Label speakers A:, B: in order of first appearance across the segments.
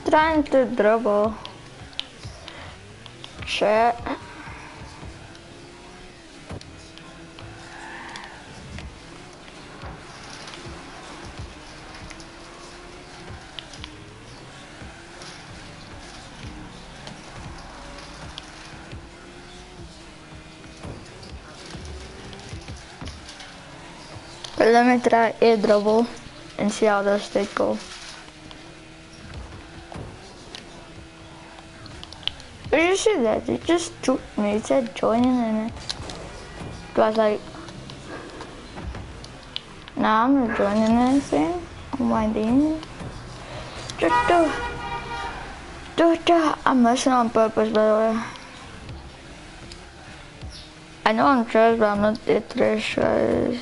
A: trying to dribble. Shit. But let me try air dribble and see how does that go. Did you see that? It just took me. It said joining and it was like, nah, I'm not joining anything. I'm winding. I'm messing on purpose, by the way. I know I'm trash, but I'm not that trash, guys.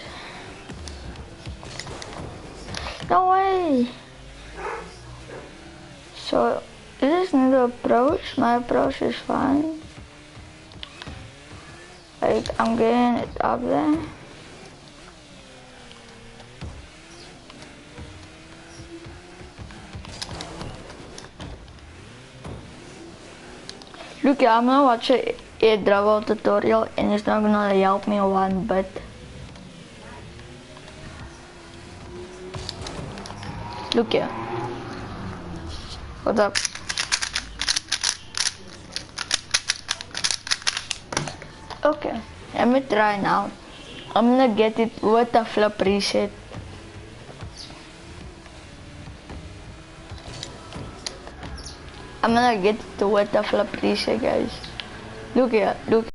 A: No way! So, this is not the approach. My approach is fine. Like, I'm getting it up there. Look, I'm gonna watch a dribble tutorial and it's not gonna help me one bit. Look here. What's up? Okay, let me try now. I'm gonna get it with a flip reset. I'm gonna get it with a flip reset, guys. Look here, look.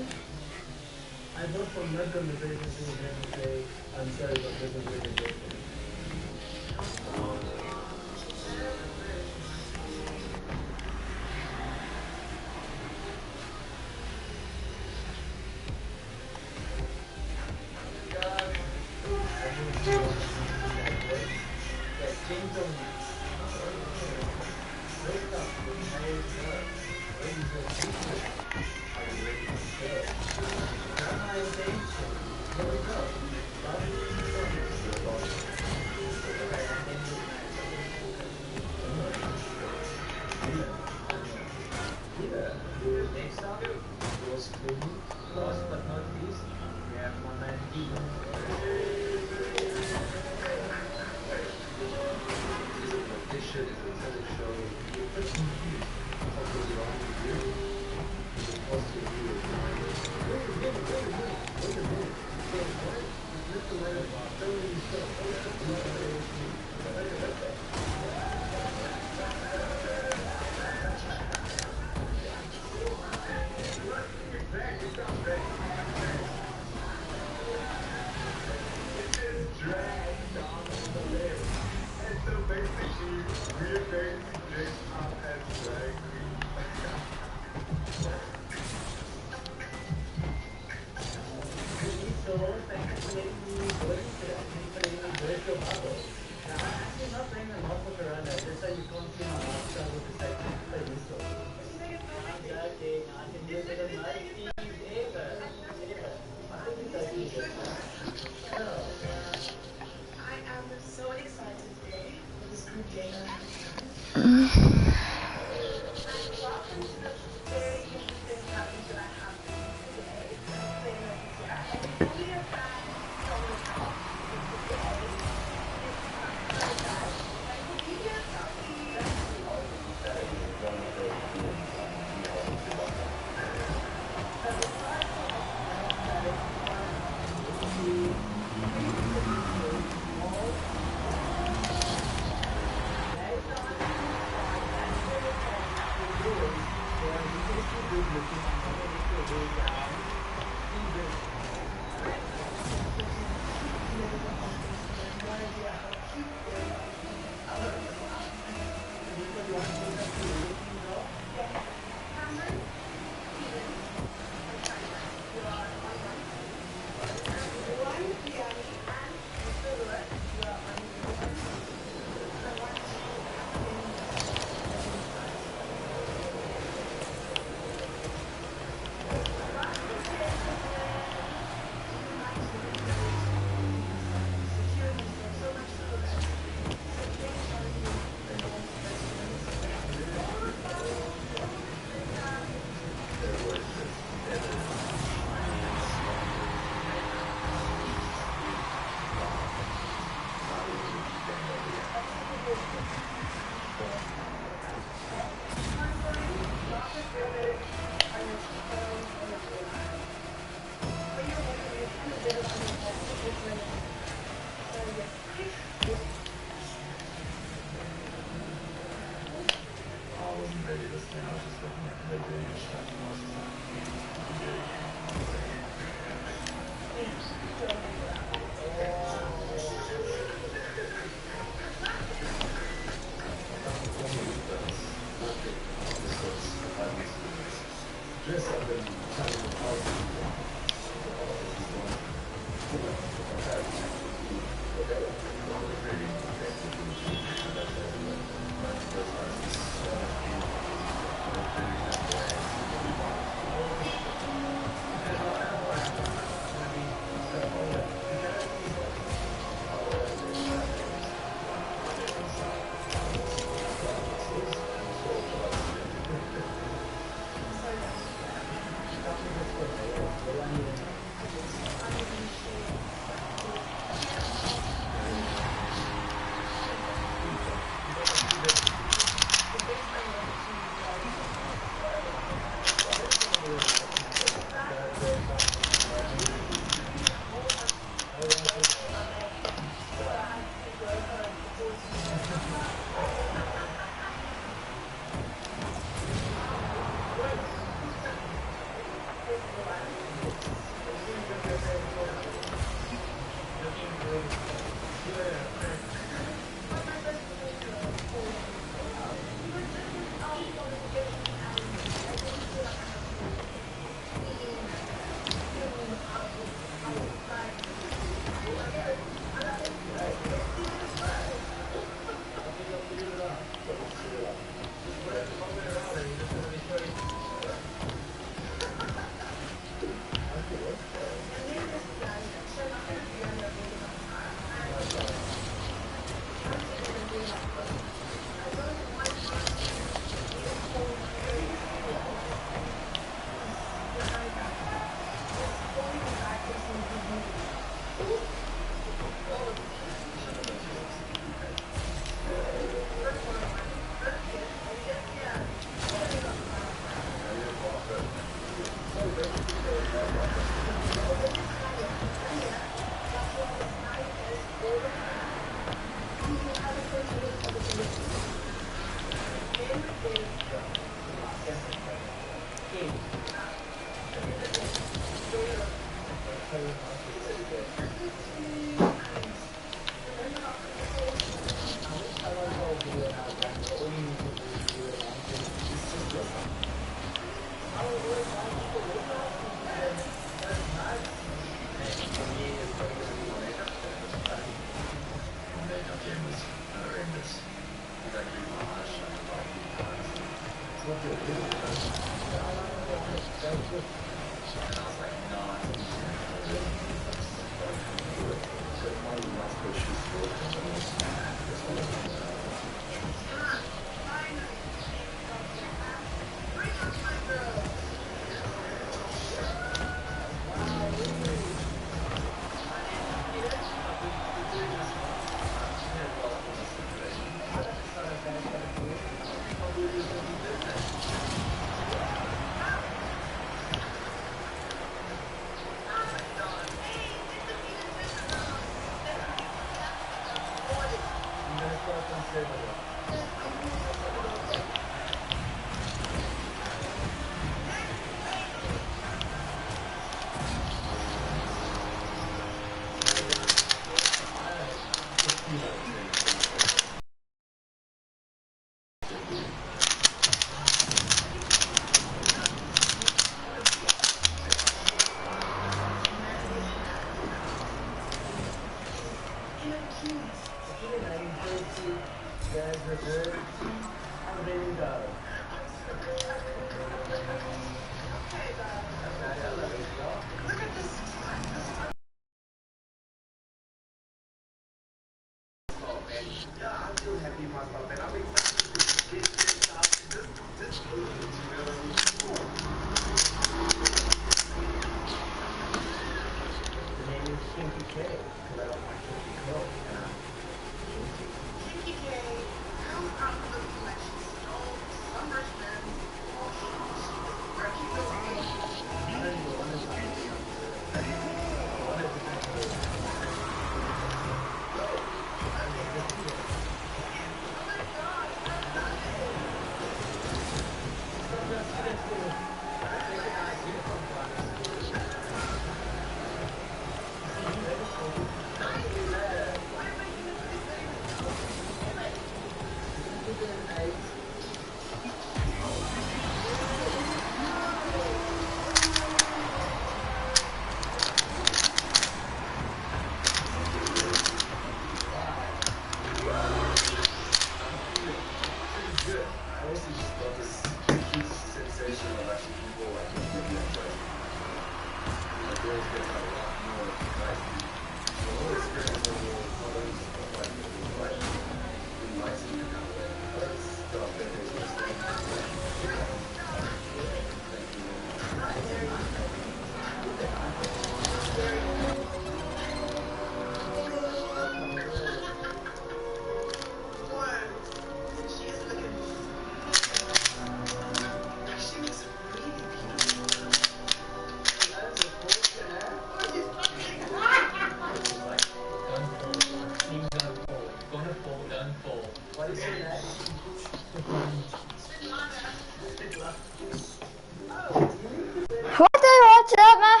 A: What are you watching at, man?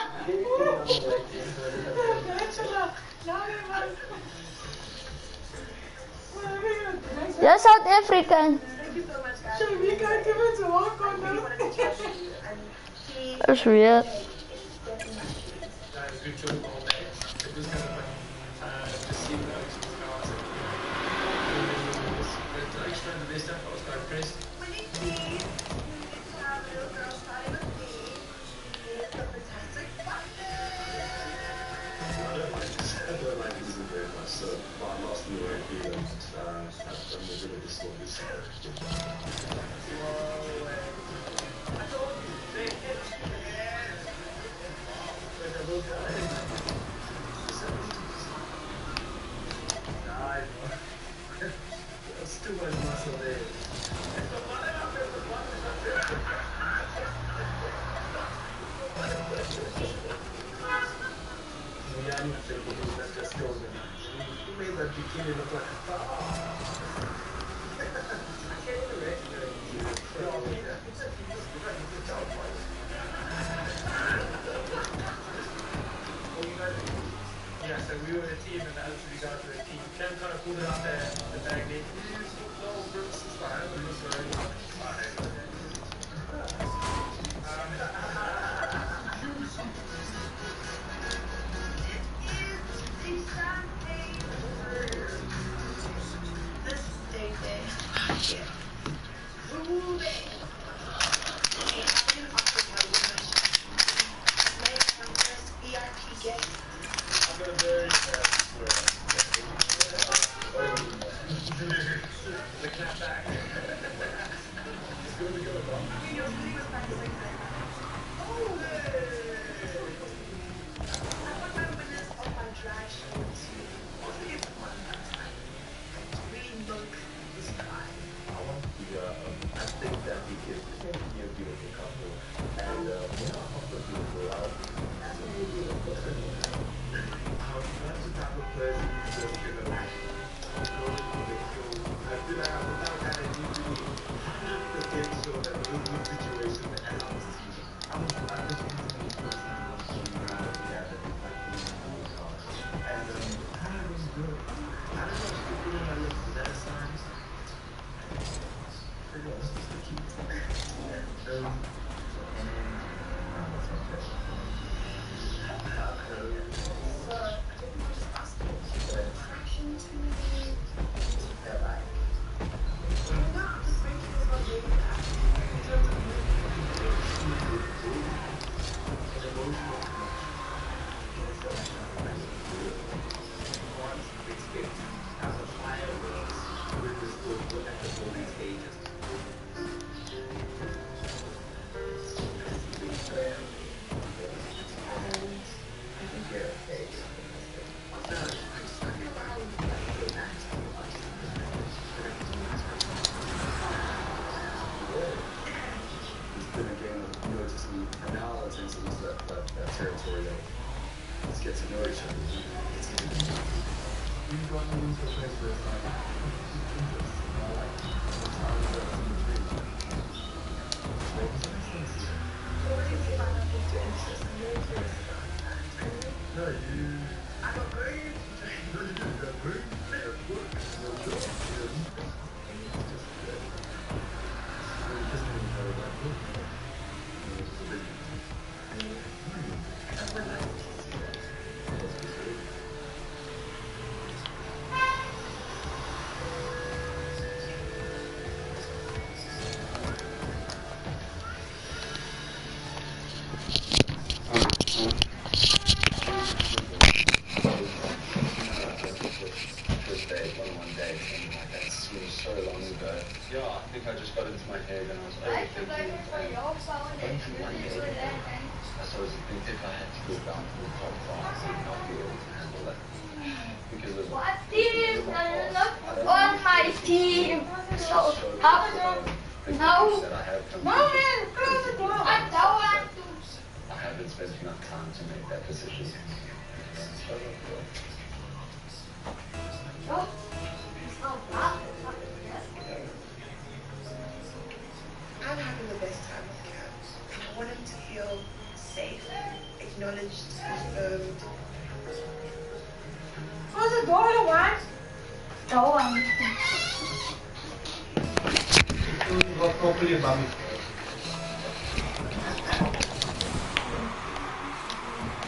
A: You're South African. That's weird.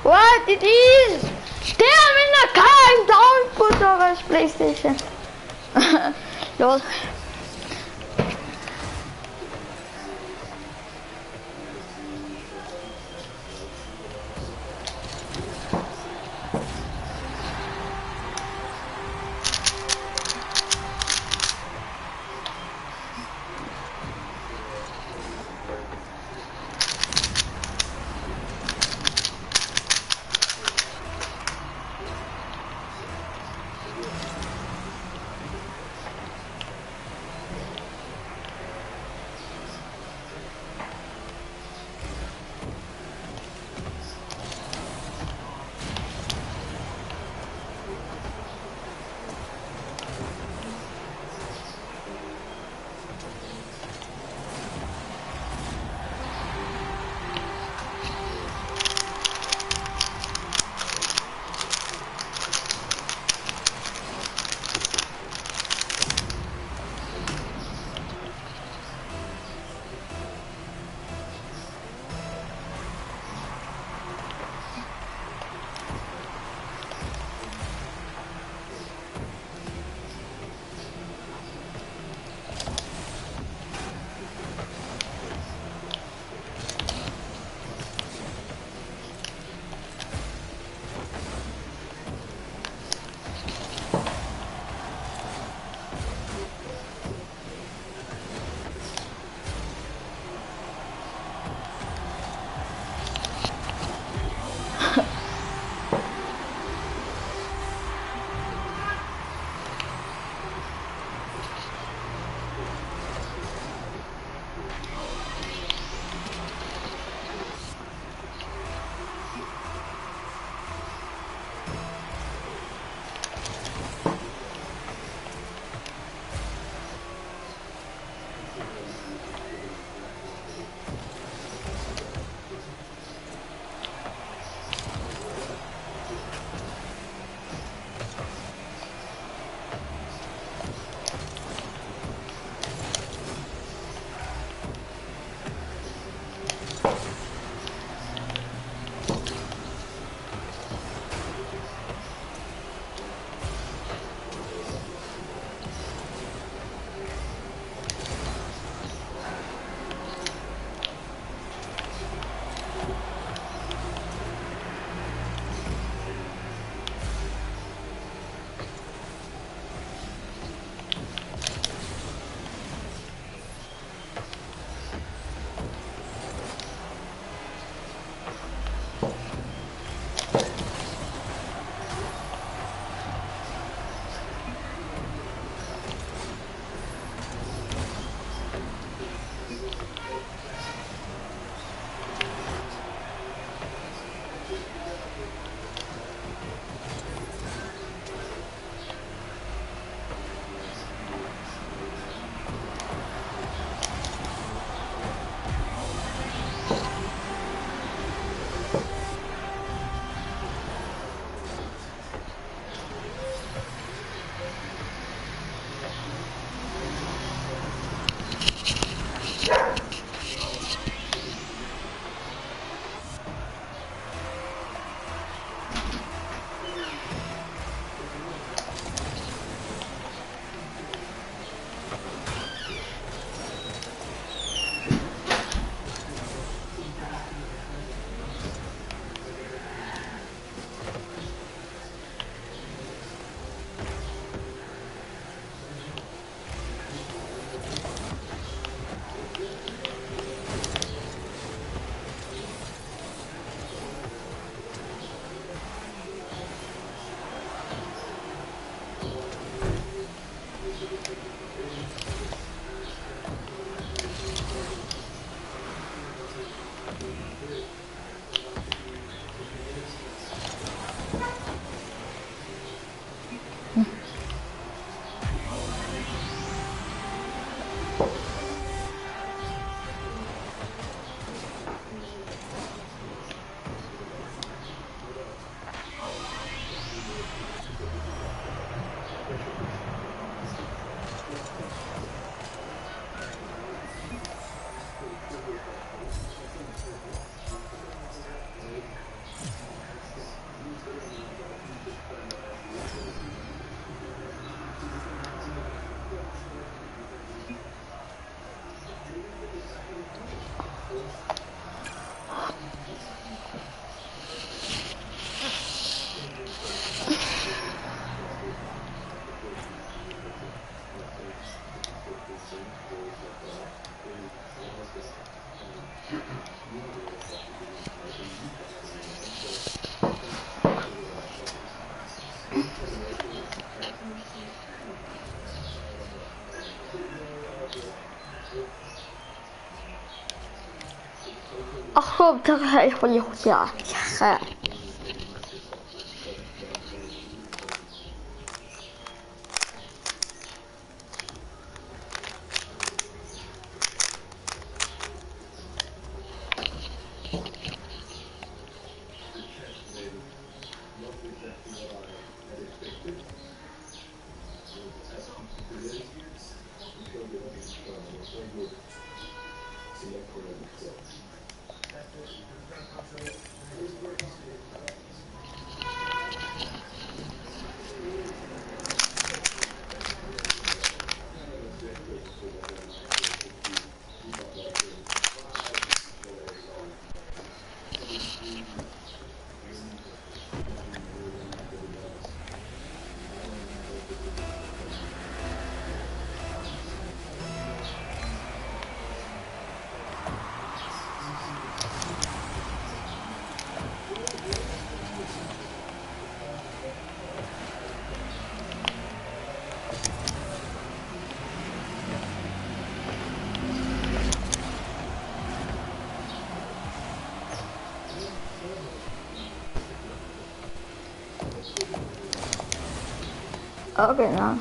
A: What it is? Stay in the car and don't put over PlayStation. Lol. Okay, now.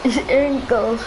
A: It's ankles.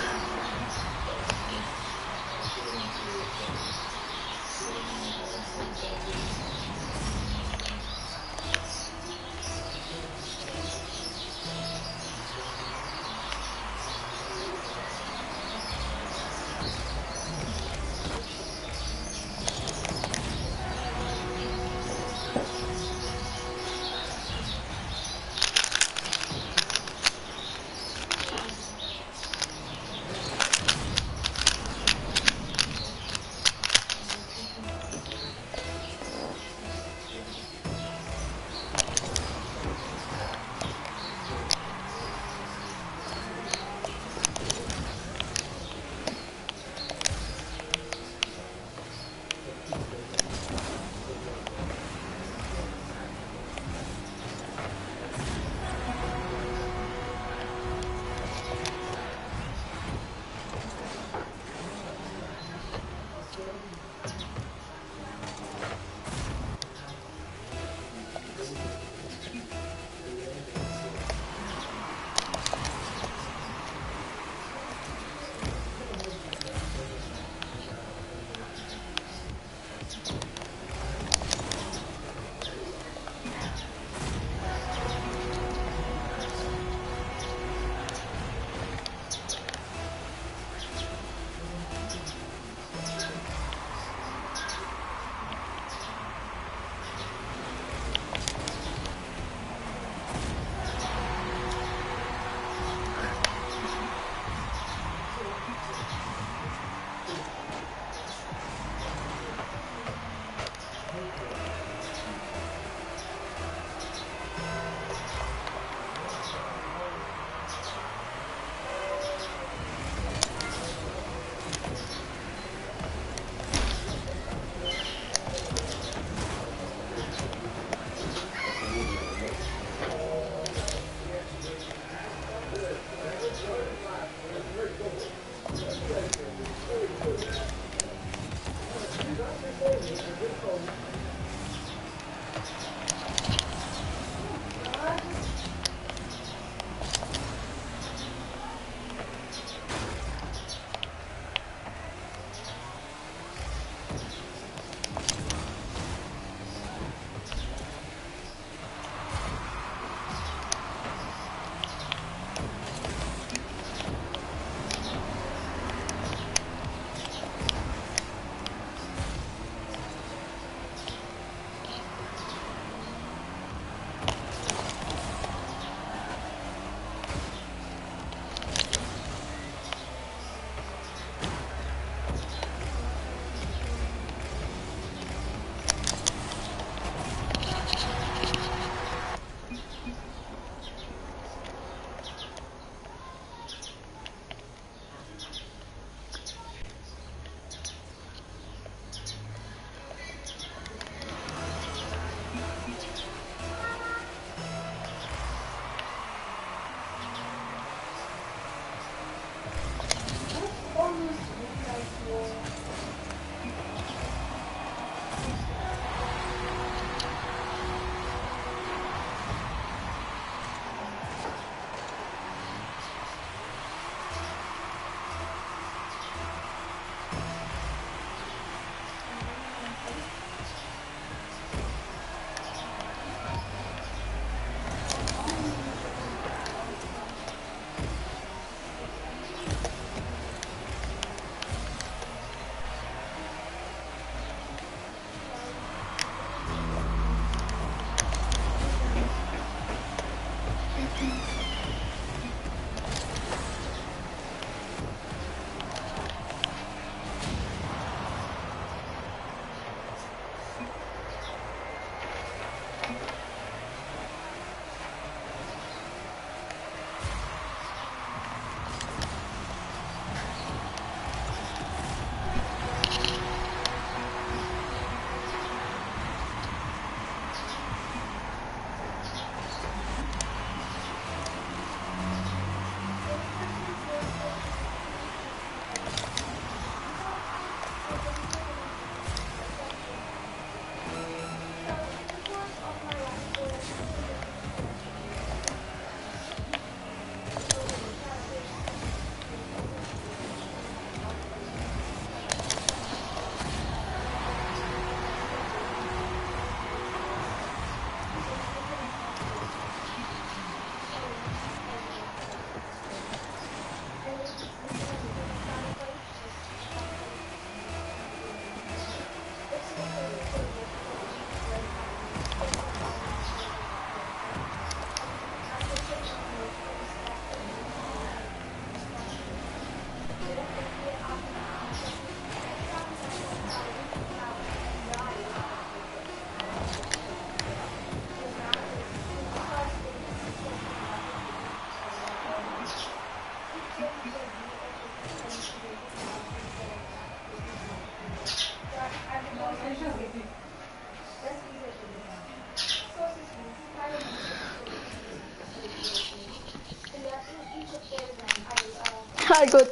A: I got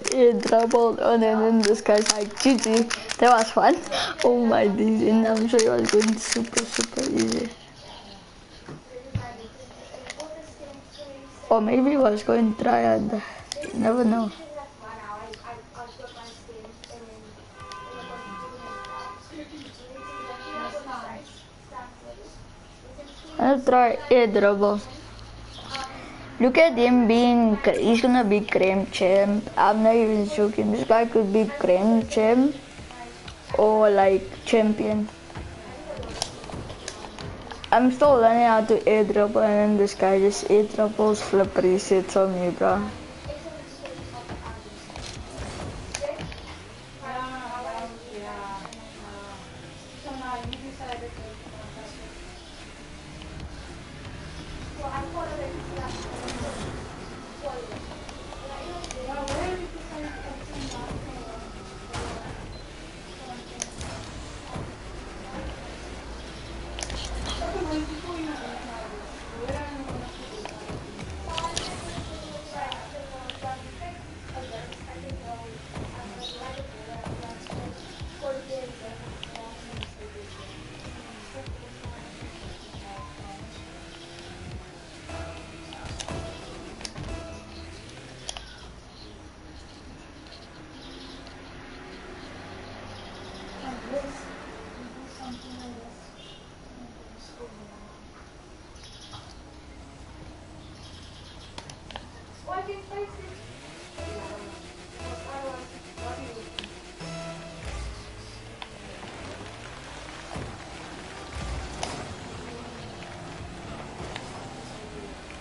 A: trouble and then this guy's like, GG, that was fun. Oh my days, and I'm sure it was going super easy. Or maybe he was going to try and you never know. I'll try airdrop. Look at him being, he's gonna be Cream Champ. I'm not even joking. This guy could be Cream Champ or like Champion. I'm still learning how to airdrop and then this guy just airdrops flip resets on me, bro.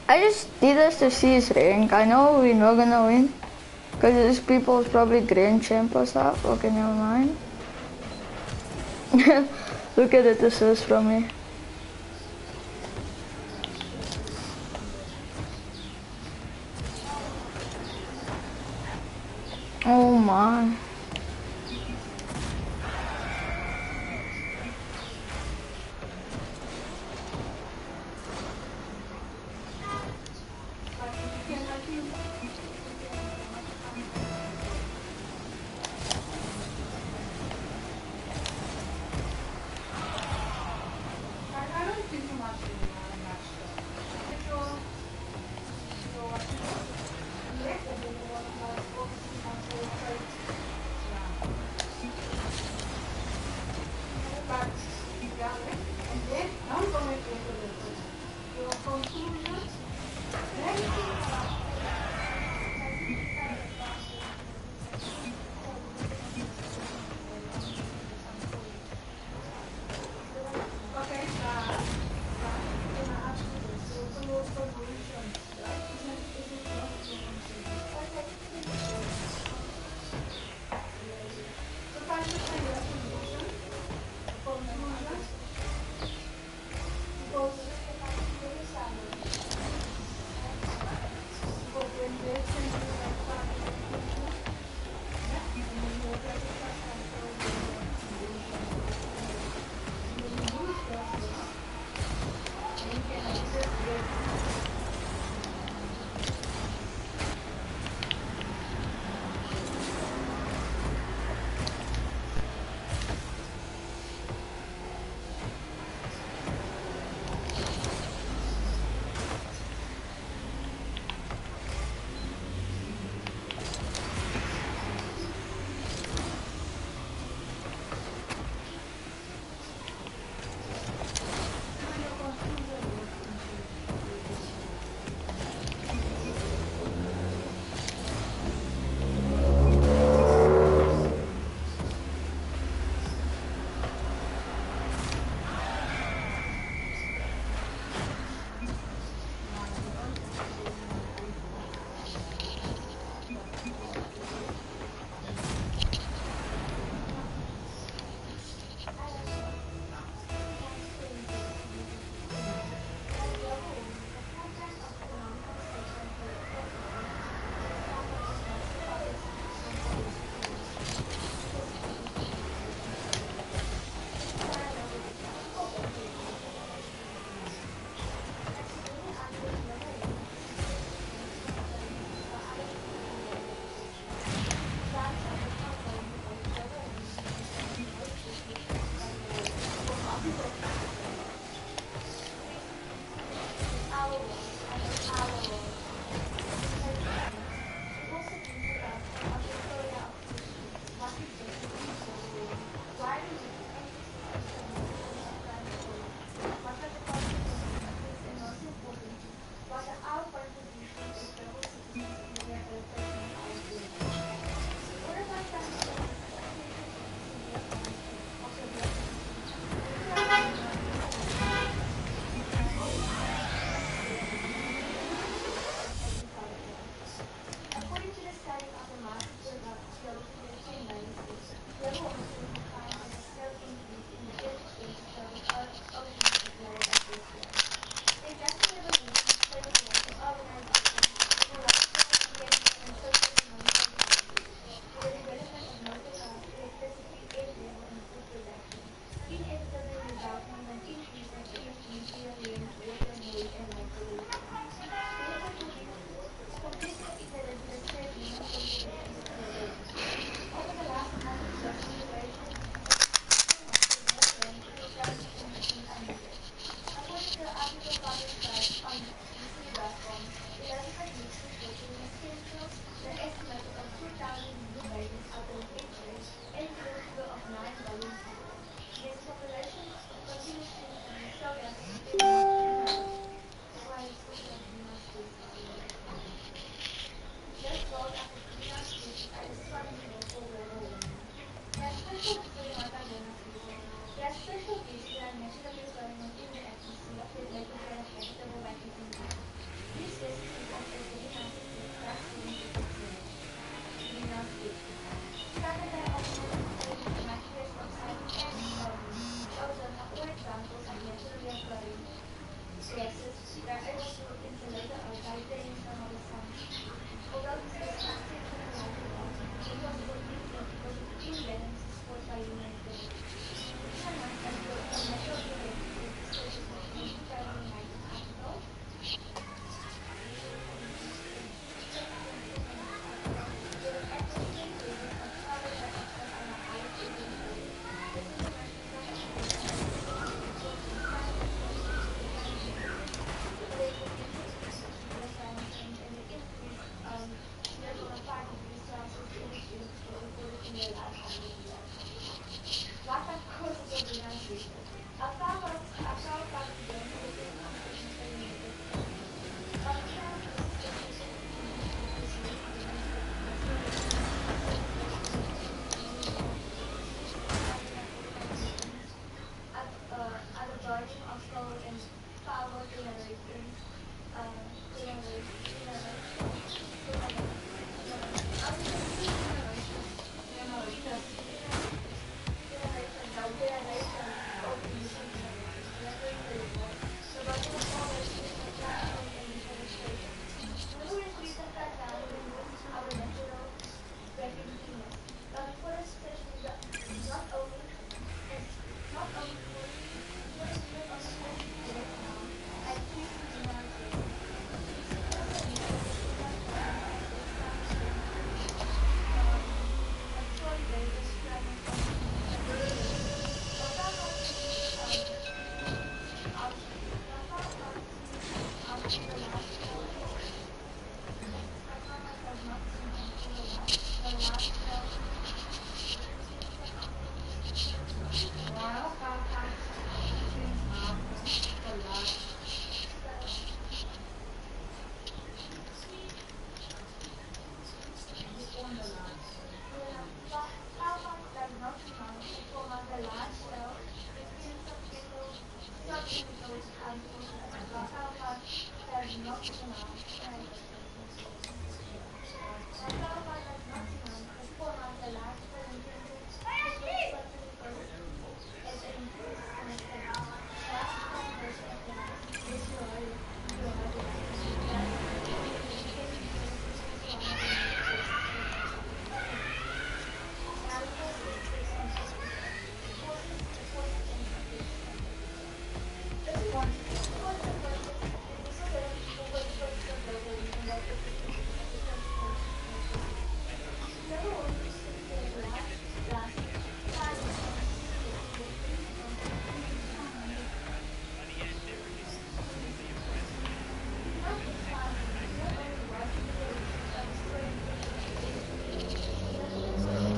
A: I just did this to see his rank. I know we're not gonna win. Because these people is probably Grand Champ or stuff. Okay, never mind. Look at it, assist from me. Oh my.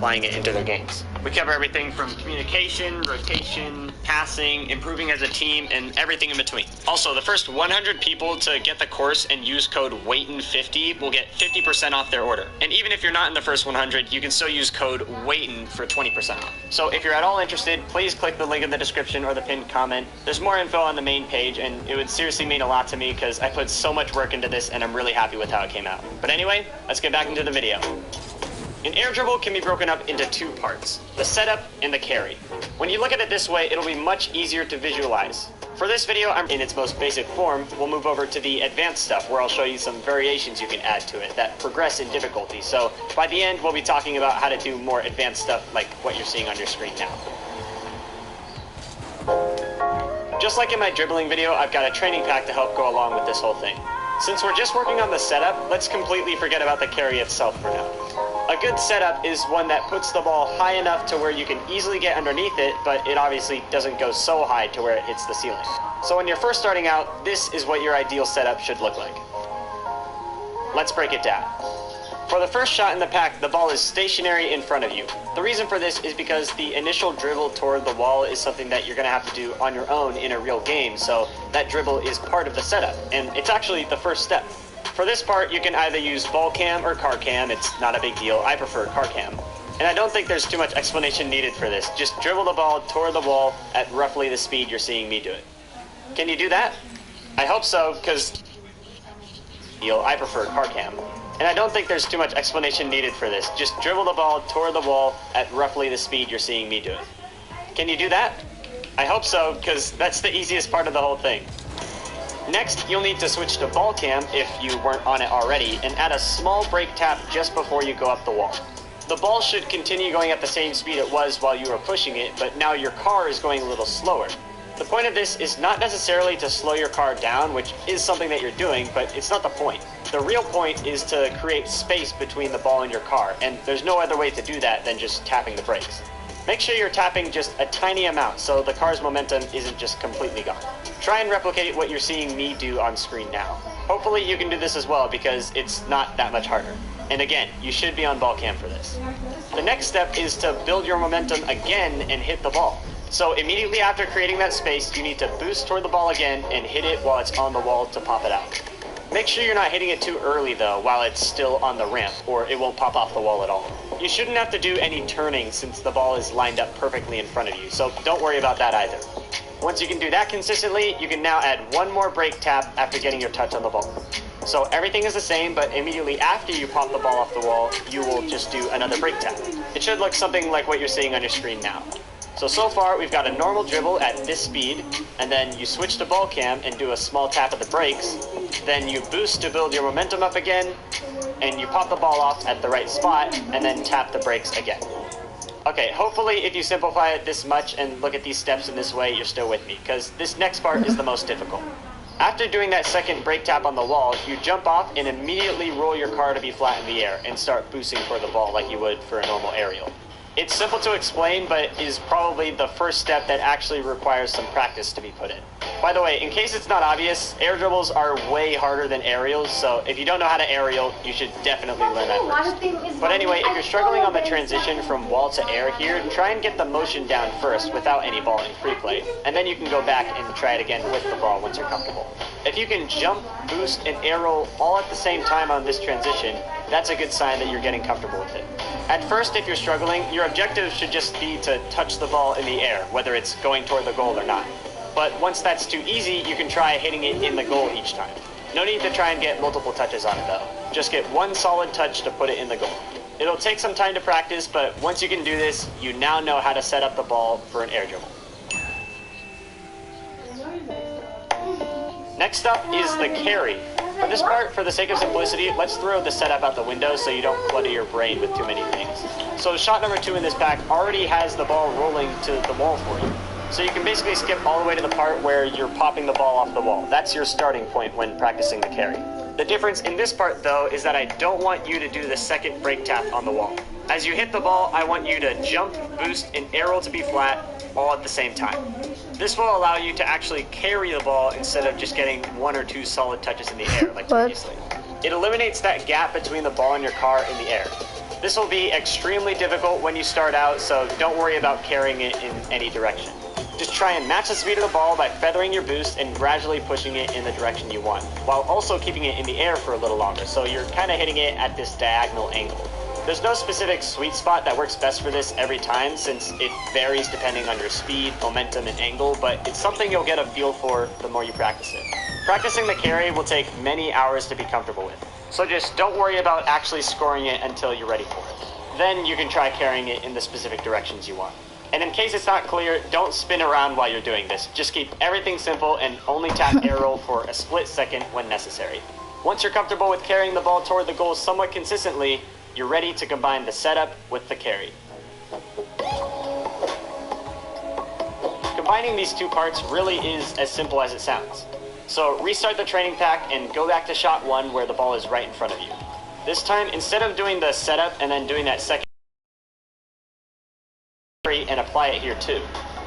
B: applying it into their games. We cover everything from communication, rotation, passing, improving as a team, and everything in between. Also, the first 100 people to get the course and use code WAITIN50 will get 50% off their order. And even if you're not in the first 100, you can still use code WAITIN for 20% off. So if you're at all interested, please click the link in the description or the pinned comment. There's more info on the main page, and it would seriously mean a lot to me because I put so much work into this and I'm really happy with how it came out. But anyway, let's get back into the video. An air dribble can be broken up into two parts, the setup and the carry. When you look at it this way, it'll be much easier to visualize. For this video, I'm in its most basic form. We'll move over to the advanced stuff where I'll show you some variations you can add to it that progress in difficulty. So by the end, we'll be talking about how to do more advanced stuff like what you're seeing on your screen now. Just like in my dribbling video, I've got a training pack to help go along with this whole thing. Since we're just working on the setup, let's completely forget about the carry itself for now. A good setup is one that puts the ball high enough to where you can easily get underneath it, but it obviously doesn't go so high to where it hits the ceiling. So when you're first starting out, this is what your ideal setup should look like. Let's break it down. For the first shot in the pack, the ball is stationary in front of you. The reason for this is because the initial dribble toward the wall is something that you're going to have to do on your own in a real game, so that dribble is part of the setup, and it's actually the first step. For this part, you can either use ball cam or car cam. It's not a big deal. I prefer car cam. And I don't think there's too much explanation needed for this. Just dribble the ball toward the wall at roughly the speed you're seeing me do it. Can you do that? I hope so, because I prefer car cam. And I don't think there's too much explanation needed for this. Just dribble the ball toward the wall at roughly the speed you're seeing me do it. Can you do that? I hope so, because that's the easiest part of the whole thing. Next, you'll need to switch to ball cam if you weren't on it already, and add a small brake tap just before you go up the wall. The ball should continue going at the same speed it was while you were pushing it, but now your car is going a little slower. The point of this is not necessarily to slow your car down, which is something that you're doing, but it's not the point. The real point is to create space between the ball and your car, and there's no other way to do that than just tapping the brakes. Make sure you're tapping just a tiny amount so the car's momentum isn't just completely gone. Try and replicate what you're seeing me do on screen now. Hopefully you can do this as well because it's not that much harder. And again, you should be on ball cam for this. The next step is to build your momentum again and hit the ball. So immediately after creating that space, you need to boost toward the ball again and hit it while it's on the wall to pop it out. Make sure you're not hitting it too early though while it's still on the ramp, or it won't pop off the wall at all. You shouldn't have to do any turning since the ball is lined up perfectly in front of you, so don't worry about that either. Once you can do that consistently, you can now add one more brake tap after getting your touch on the ball. So everything is the same, but immediately after you pop the ball off the wall, you will just do another brake tap. It should look something like what you're seeing on your screen now. So far we've got a normal dribble at this speed, and then you switch to ball cam and do a small tap of the brakes, then you boost to build your momentum up again, and you pop the ball off at the right spot, and then tap the brakes again. Okay, hopefully if you simplify it this much and look at these steps in this way, you're still with me, because this next part is the most difficult. After doing that second brake tap on the wall, you jump off and immediately roll your car to be flat in the air and start boosting toward the ball like you would for a normal aerial. It's simple to explain, but is probably the first step that actually requires some practice to be put in. By the way, in case it's not obvious, air dribbles are way harder than aerials, so if you don't know how to aerial, you should definitely learn that first. But anyway, if you're struggling on the transition from wall to air here, try and get the motion down first without any ball in free play, and then you can go back and try it again with the ball once you're comfortable. If you can jump, boost, and air roll all at the same time on this transition, that's a good sign that you're getting comfortable with it. At first, if you're struggling, your objective should just be to touch the ball in the air, whether it's going toward the goal or not. But once that's too easy, you can try hitting it in the goal each time. No need to try and get multiple touches on it though. Just get one solid touch to put it in the goal. It'll take some time to practice, but once you can do this, you now know how to set up the ball for an air dribble. Next up is the carry. For this part, for the sake of simplicity, let's throw the setup out the window so you don't clutter your brain with too many things. So shot number 2 in this pack already has the ball rolling to the wall for you. So you can basically skip all the way to the part where you're popping the ball off the wall. That's your starting point when practicing the carry. The difference in this part though is that I don't want you to do the second brake tap on the wall. As you hit the ball, I want you to jump, boost, and air roll to be flat all at the same time. This will allow you to actually carry the ball instead of just getting 1 or 2 solid touches in the air like previously. It eliminates that gap between the ball and your car in the air. This will be extremely difficult when you start out, so don't worry about carrying it in any direction. Just try and match the speed of the ball by feathering your boost and gradually pushing it in the direction you want, while also keeping it in the air for a little longer, so you're kind of hitting it at this diagonal angle. There's no specific sweet spot that works best for this every time, since it varies depending on your speed, momentum, and angle, but it's something you'll get a feel for the more you practice it. Practicing the carry will take many hours to be comfortable with, so just don't worry about actually scoring it until you're ready for it. Then you can try carrying it in the specific directions you want. And in case it's not clear, don't spin around while you're doing this. Just keep everything simple and only tap air roll for a split second when necessary. Once you're comfortable with carrying the ball toward the goal somewhat consistently, you're ready to combine the setup with the carry. Combining these two parts really is as simple as it sounds. So restart the training pack and go back to shot 1 where the ball is right in front of you. This time, instead of doing the setup and then doing that second and apply it here too.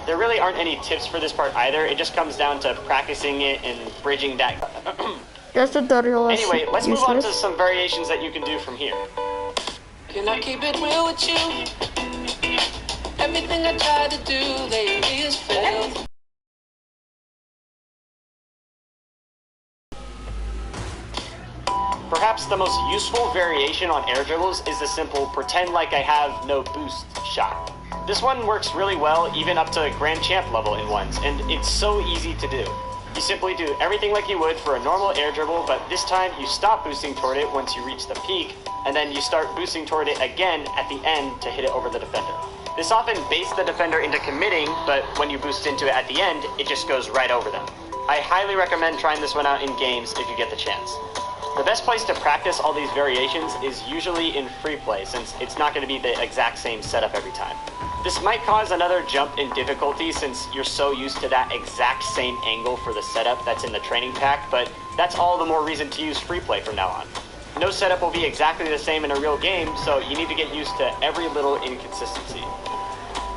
B: There really aren't any tips for this part either. It just comes down to practicing it and bridging that.
A: This tutorial is
B: Anyway, let's move on to some variations that you can do from here.
C: Can I keep it real with you? Everything I try to do lately is failed.
B: Perhaps the most useful variation on air dribbles is the simple pretend like I have no boost shot. This one works really well even up to Grand Champ level in ones, and it's so easy to do. You simply do everything like you would for a normal air dribble, but this time you stop boosting toward it once you reach the peak, and then you start boosting toward it again at the end to hit it over the defender. This often baits the defender into committing, but when you boost into it at the end, it just goes right over them. I highly recommend trying this one out in games if you get the chance. The best place to practice all these variations is usually in free play, since it's not going to be the exact same setup every time. This might cause another jump in difficulty since you're so used to that exact same angle for the setup that's in the training pack, but that's all the more reason to use free play from now on. No setup will be exactly the same in a real game, so you need to get used to every little inconsistency.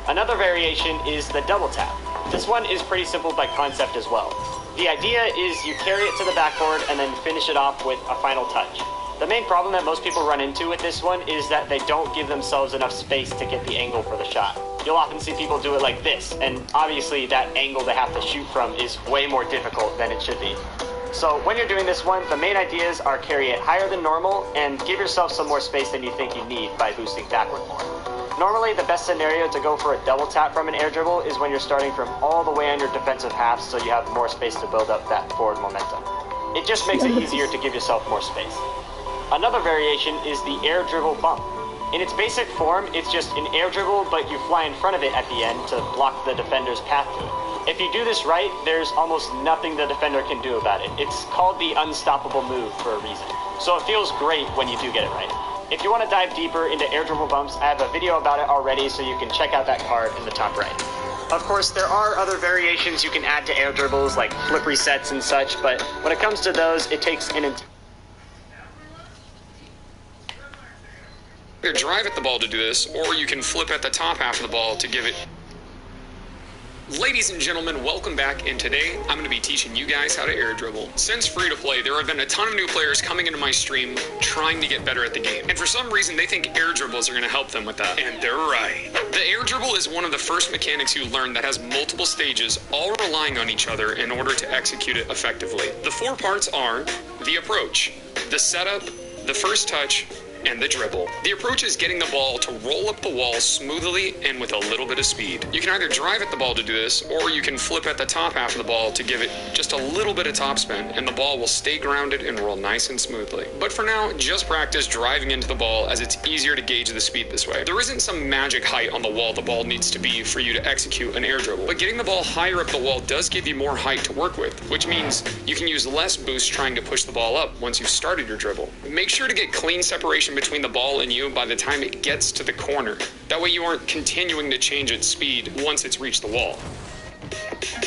B: Another variation is the double tap. This one is pretty simple by concept as well. The idea is you carry it to the backboard and then finish it off with a final touch. The main problem that most people run into with this one is that they don't give themselves enough space to get the angle for the shot. You'll often see people do it like this, and obviously that angle they have to shoot from is way more difficult than it should be. So when you're doing this one, the main ideas are carry it higher than normal and give yourself some more space than you think you need by boosting backward more. Normally, the best scenario to go for a double tap from an air dribble is when you're starting from all the way on your defensive half, so you have more space to build up that forward momentum. It just makes it easier to give yourself more space. Another variation is the air dribble bump. In its basic form, it's just an air dribble, but you fly in front of it at the end to block the defender's path to it. If you do this right, there's almost nothing the defender can do about it. It's called the unstoppable move for a reason. So it feels great when you do get it right. If you want to dive deeper into air dribble bumps, I have a video about it already, so you can check out that card in the top right. Of course, there are other variations you can add to air dribbles, like flip resets and such, but when it comes to those, it takes an
D: Either drive at the ball to do this, or you can flip at the top half of the ball to give it. Ladies and gentlemen, welcome back, and today I'm going to be teaching you guys how to air dribble. Since free to play, there have been a ton of new players coming into my stream trying to get better at the game, and for some reason they think air dribbles are going to help them with that, and they're right. The air dribble is one of the first mechanics you learn that has multiple stages, all relying on each other in order to execute it effectively. The 4 parts are the approach, the setup, the first touch, and the dribble. The approach is getting the ball to roll up the wall smoothly and with a little bit of speed. You can either drive at the ball to do this, or you can flip at the top half of the ball to give it just a little bit of topspin, and the ball will stay grounded and roll nice and smoothly. But for now, just practice driving into the ball, as it's easier to gauge the speed this way. There isn't some magic height on the wall the ball needs to be for you to execute an air dribble, but getting the ball higher up the wall does give you more height to work with, which means you can use less boost trying to push the ball up once you've started your dribble. Make sure to get clean separation between the ball and you by the time it gets to the corner. That way you aren't continuing to change its speed once it's reached the wall.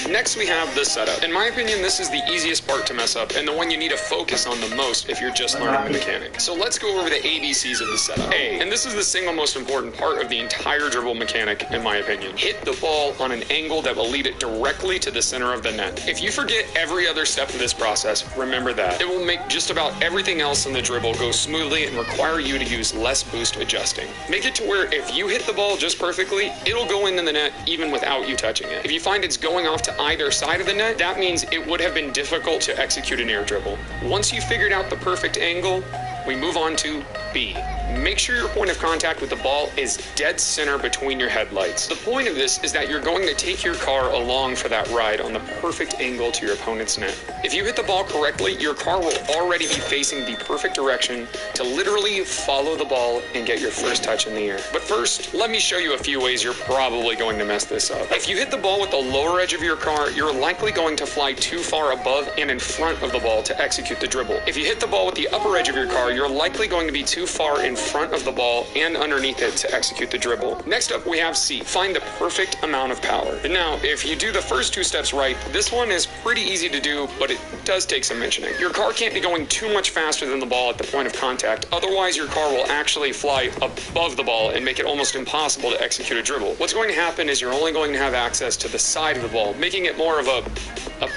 D: Next we have the setup. In my opinion, this is the easiest part to mess up and the one you need to focus on the most if you're just learning the mechanic. So let's go over the ABCs of the setup. A, and this is the single most important part of the entire dribble mechanic in my opinion. Hit the ball on an angle that will lead it directly to the center of the net. If you forget every other step of this process, remember that. It will make just about everything else in the dribble go smoothly and require you to use less boost adjusting. Make it to where if you hit the ball just perfectly, it'll go into the net even without you touching it. If you find it's going off to either side of the net, that means it would have been difficult to execute an air dribble. Once you figured out the perfect angle, we move on to B. Make sure your point of contact with the ball is dead center between your headlights. The point of this is that you're going to take your car along for that ride on the perfect angle to your opponent's net. If you hit the ball correctly, your car will already be facing the perfect direction to literally follow the ball and get your first touch in the air. But first, let me show you a few ways you're probably going to mess this up. If you hit the ball with the lower edge of your car, you're likely going to fly too far above and in front of the ball to execute the dribble. If you hit the ball with the upper edge of your car, you're likely going to be too far in front of the ball and underneath it to execute the dribble. Next up, we have C. Find the perfect amount of power. Now, if you do the first 2 steps right, this one is pretty easy to do, but it does take some mentioning. Your car can't be going too much faster than the ball at the point of contact, otherwise your car will actually fly above the ball and make it almost impossible to execute a dribble. What's going to happen is you're only going to have access to the side of the ball, making it more of a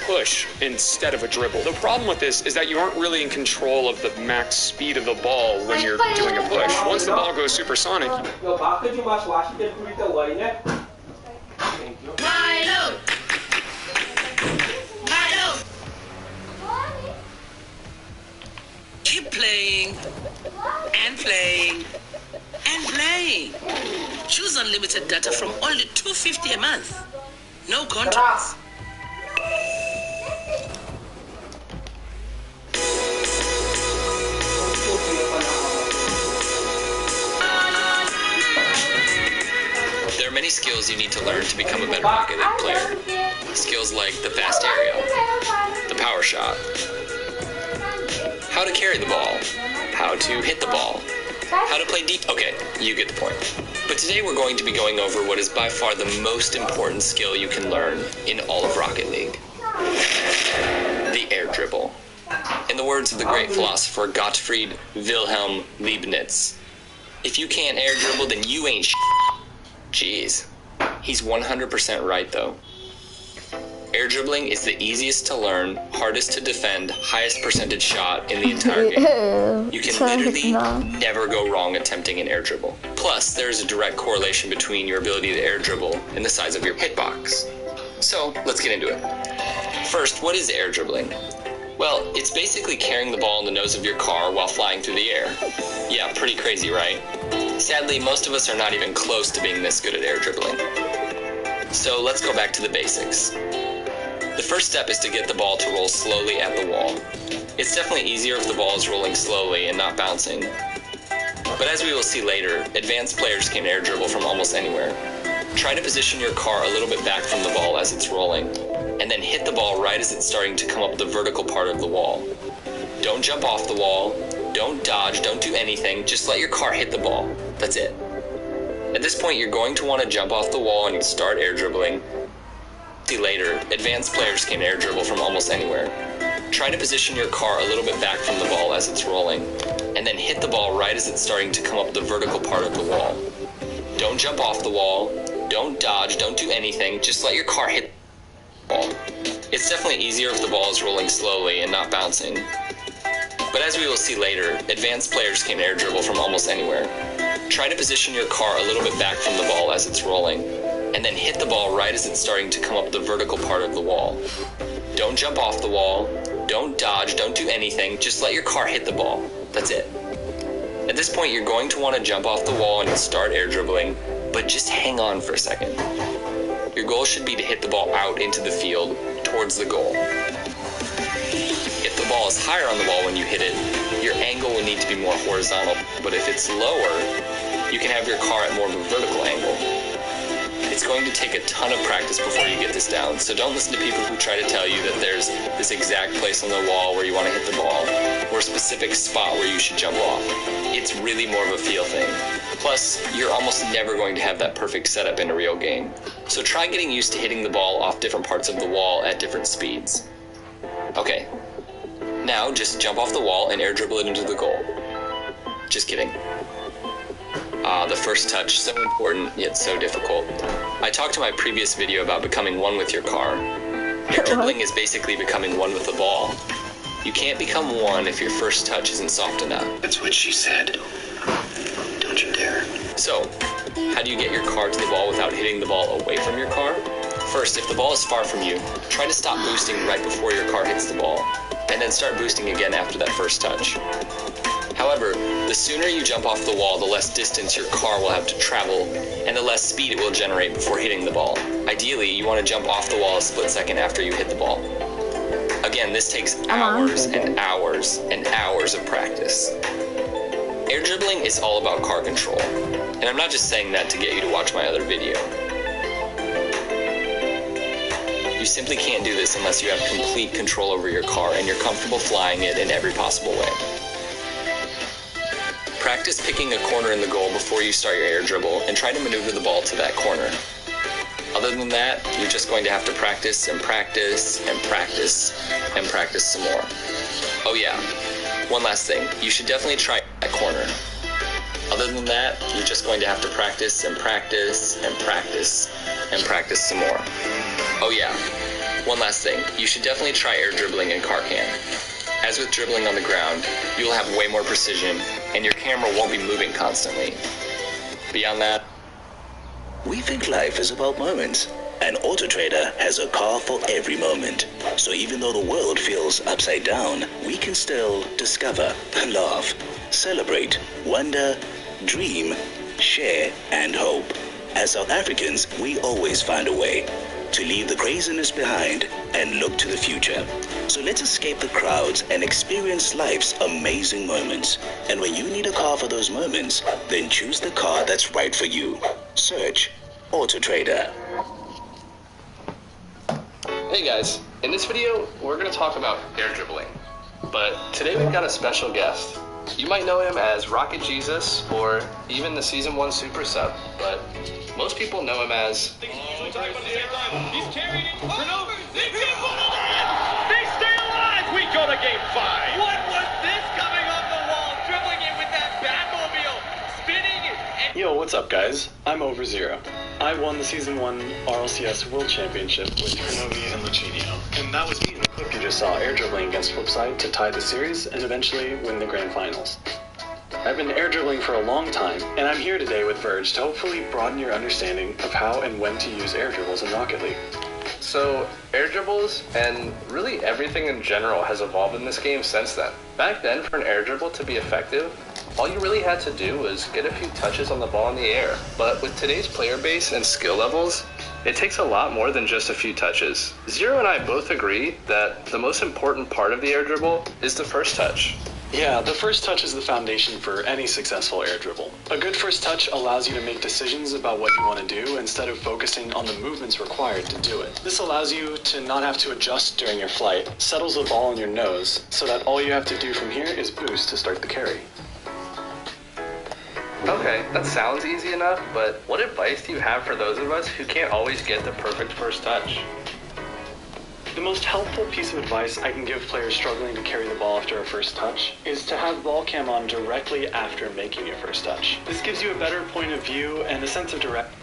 D: push instead of a dribble. The problem with this is that you aren't really in control of the max speed of the ball when you're doing a push. Once the ball goes supersonic,
C: Keep playing and playing and playing. Choose unlimited data from only $250 a month. No contracts.
E: There are many many skills you need to learn to become a better Rocket League player. Skills like the fast aerial, the power shot, how to carry the ball, how to hit the ball, how to play deep. Okay, you get the point. But today we're going to be going over what is by far the most important skill you can learn in all of Rocket League. The air dribble. In the words of the great philosopher Gottfried Wilhelm Leibniz, if you can't air dribble, then you ain't Jeez. He's 100% right though. Air dribbling is the easiest to learn, hardest to defend, highest percentage shot in the entire game. You can literally never go wrong attempting an air dribble. Plus, there is a direct correlation between your ability to air dribble and the size of your hitbox. So, let's get into it. First, what is air dribbling? Well, it's basically carrying the ball in the nose of your car while flying through the air. Yeah, pretty crazy, right? Sadly, most of us are not even close to being this good at air dribbling. So let's go back to the basics. The first step is to get the ball to roll slowly at the wall. It's definitely easier if the ball is rolling slowly and not bouncing. But as we will see later, advanced players can air dribble from almost anywhere. Try to position your car a little bit back from the ball as it's rolling, and then hit the ball right as it's starting to come up the vertical part of the wall. Don't jump off the wall, don't dodge, don't do anything, just let your car hit the ball. That's it. At this point, you're going to want to jump off the wall and start air dribbling. Later, advanced players can air dribble from almost anywhere. Try to position your car a little bit back from the ball as it's rolling, and then hit the ball right as it's starting to come up the vertical part of the wall. Don't jump off the wall, don't dodge, don't do anything, just let your car hit the ball. It's definitely easier if the ball is rolling slowly and not bouncing. But as we will see later, advanced players can air dribble from almost anywhere. Try to position your car a little bit back from the ball as it's rolling, and then hit the ball right as it's starting to come up the vertical part of the wall. Don't jump off the wall, don't dodge, don't do anything, just let your car hit the ball. That's it. At this point, you're going to want to jump off the wall and start air dribbling, but just hang on for a second. Your goal should be to hit the ball out into the field, towards the goal. If the ball is higher on the wall when you hit it, your angle will need to be more horizontal, but if it's lower, you can have your car at more of a vertical angle. It's going to take a ton of practice before you get this down, so don't listen to people who try to tell you that there's this exact place on the wall where you want to hit the ball, or a specific spot where you should jump off. It's really more of a feel thing. Plus, you're almost never going to have that perfect setup in a real game. So try getting used to hitting the ball off different parts of the wall at different speeds. Okay, now just jump off the wall and air dribble it into the goal. Just kidding. The first touch, so important, yet so difficult. I talked in my previous video about becoming one with your car. Air dribbling is basically becoming one with the ball. You can't become one if your first touch isn't soft enough.
F: That's what she said. Don't you dare.
E: So, how do you get your car to the ball without hitting the ball away from your car? First, if the ball is far from you, try to stop boosting right before your car hits the ball, and then start boosting again after that first touch. However, the sooner you jump off the wall, the less distance your car will have to travel, and the less speed it will generate before hitting the ball. Ideally, you want to jump off the wall a split second after you hit the ball. Again, this takes hours and hours and hours of practice. Air dribbling is all about car control, and I'm not just saying that to get you to watch my other video. You simply can't do this unless you have complete control over your car and you're comfortable flying it in every possible way. Practice picking a corner in the goal before you start your air dribble and try to maneuver the ball to that corner. Other than that, you're just going to have to practice and practice and practice and practice some more. Oh yeah, one last thing, you should definitely try that corner. Other than that, you're just going to have to practice and practice and practice and practice some more. Oh yeah, one last thing, you should definitely try air dribbling in car cam. As with dribbling on the ground, you will have way more precision, and your camera won't be moving constantly. Beyond that,
F: We think life is about moments, and Auto Trader has a car for every moment. So even though the world feels upside down, we can still discover, laugh, celebrate, wonder, dream, share, and hope. As South Africans, we always find a way to leave the craziness behind and look to the future. So let's escape the crowds and experience life's amazing moments. And when you need a car for those moments, then choose the car that's right for you. Search Auto Trader.
E: Hey guys, in this video, we're going to talk about air dribbling. But today we've got a special guest. You might know him as Rocket Jesus, or even the Season 1 Super Sub, but most people know him as...
G: He's carried it. Turnover. They stay alive. We go to Game 5. What was this coming off the wall, dribbling it with that Batmobile, spinning it, and...
H: Yo, what's up guys? I'm Over Zero. I won the Season 1 RLCS World Championship with Turnovi and Luchino. And that was me in the clip you just saw, air dribbling against Flipside to tie the series and eventually win the Grand Finals. I've been air dribbling for a long time, and I'm here today with Verge to hopefully broaden your understanding of how and when to use air dribbles in Rocket League.
E: So, air dribbles, and really everything in general, has evolved in this game since then. Back then, for an air dribble to be effective, all you really had to do was get a few touches on the ball in the air. But with today's player base and skill levels, it takes a lot more than just a few touches. Zero and I both agree that the most important part of the air dribble is the first touch.
H: Yeah, the first touch is the foundation for any successful air dribble. A good first touch allows you to make decisions about what you want to do instead of focusing on the movements required to do it. This allows you to not have to adjust during your flight, settles the ball in your nose, so that all you have to do from here is boost to start the carry.
E: Okay, that sounds easy enough, but what advice do you have for those of us who can't always get the perfect first touch?
H: The most helpful piece of advice I can give players struggling to carry the ball after a first touch is to have ball cam on directly after making your first touch. This gives you a better point of view and a sense of direct.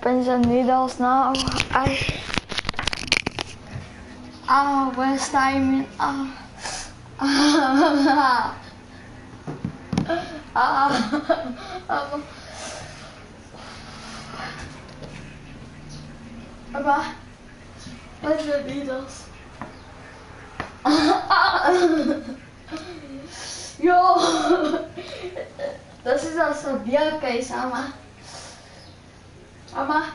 A: Encendidos now. Where's timing? Papa, where's the Beatles? Yo, das ist also wirklich, Sama. Mama,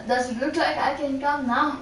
A: does it look like I can come now?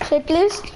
A: Checklist.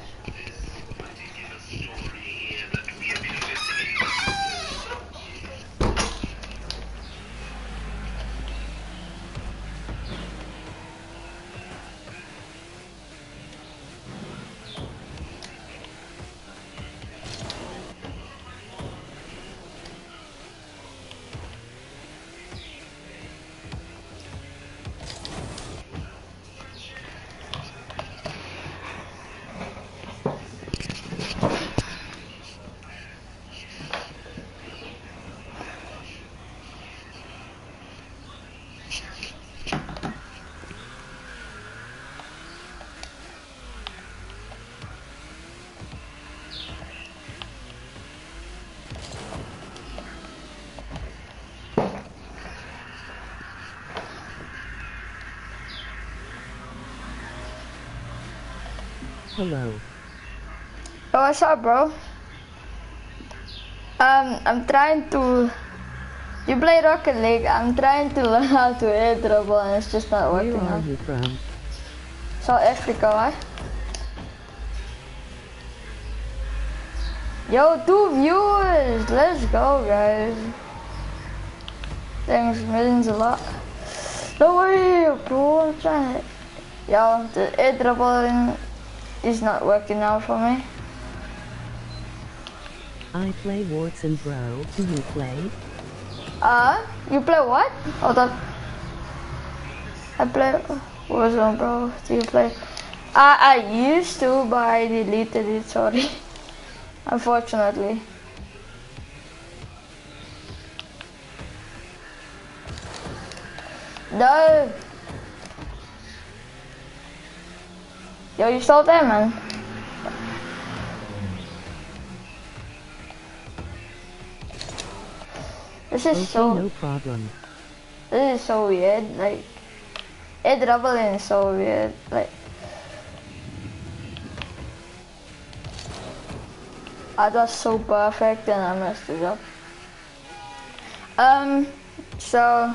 I: Hello.
A: Oh, what's up, bro? I'm trying to. You play Rocket League. I'm trying to learn how to air dribble, and it's just not working
I: Where are
A: out.
I: you from?
A: South Africa, right? Yo, 2 viewers. Let's go, guys. Thanks, means a lot. No way, bro. I'm trying to. Yo, the air dribbling is not working out for me.
I: I play Warzone, bro. Do you play?
A: You play what? Hold on. I play Warzone, bro. Do you play? I used to, but I deleted it, sorry. Unfortunately. No. Yo, you still there, man? This is
I: Okay, no problem.
A: This is so weird. Like, air dribbling is so weird. Like, I was so perfect and I messed it up. So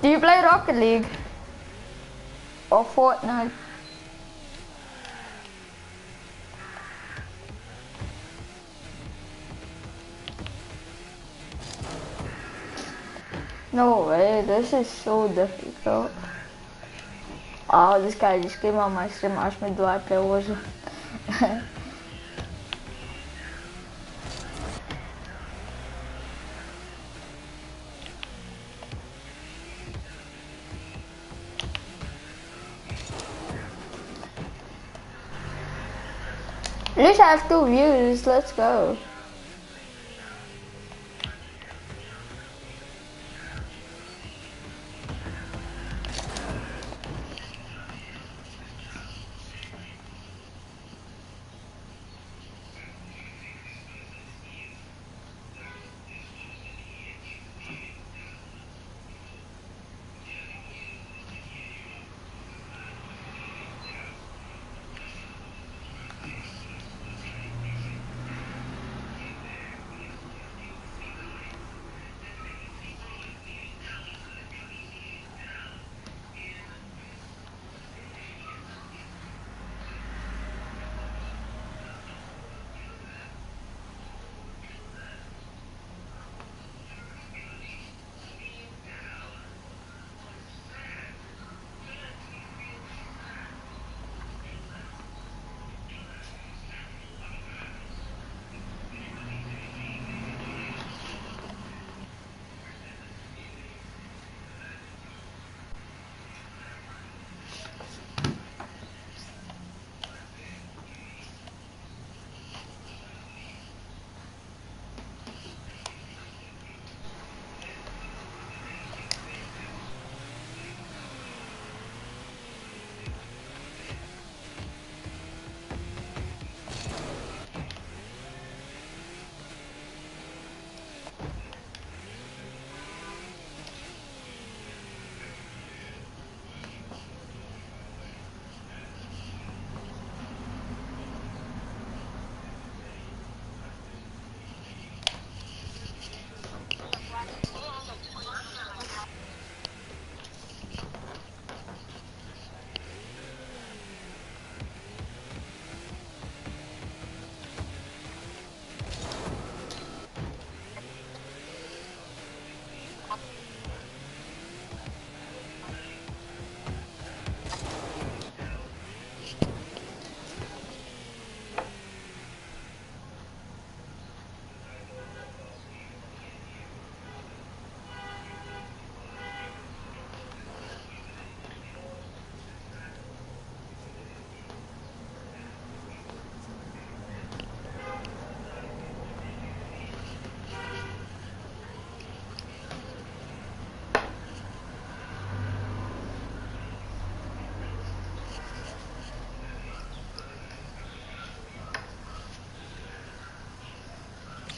A: do you play Rocket League or Fortnite? No way, this is so difficult. Oh, this guy just came on my stream, asked me do I play Warzone. At least I have 2 views, let's go.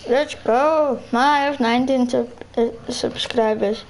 A: Let's go. I have 19 subscribers.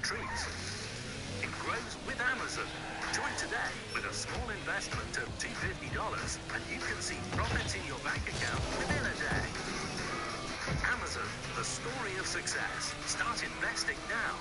J: trees. It grows with Amazon. Join today with a small investment of $250 and you can see profits in your bank account within a day. Amazon, the story of success. Start investing now.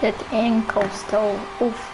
A: That ankle still, oof.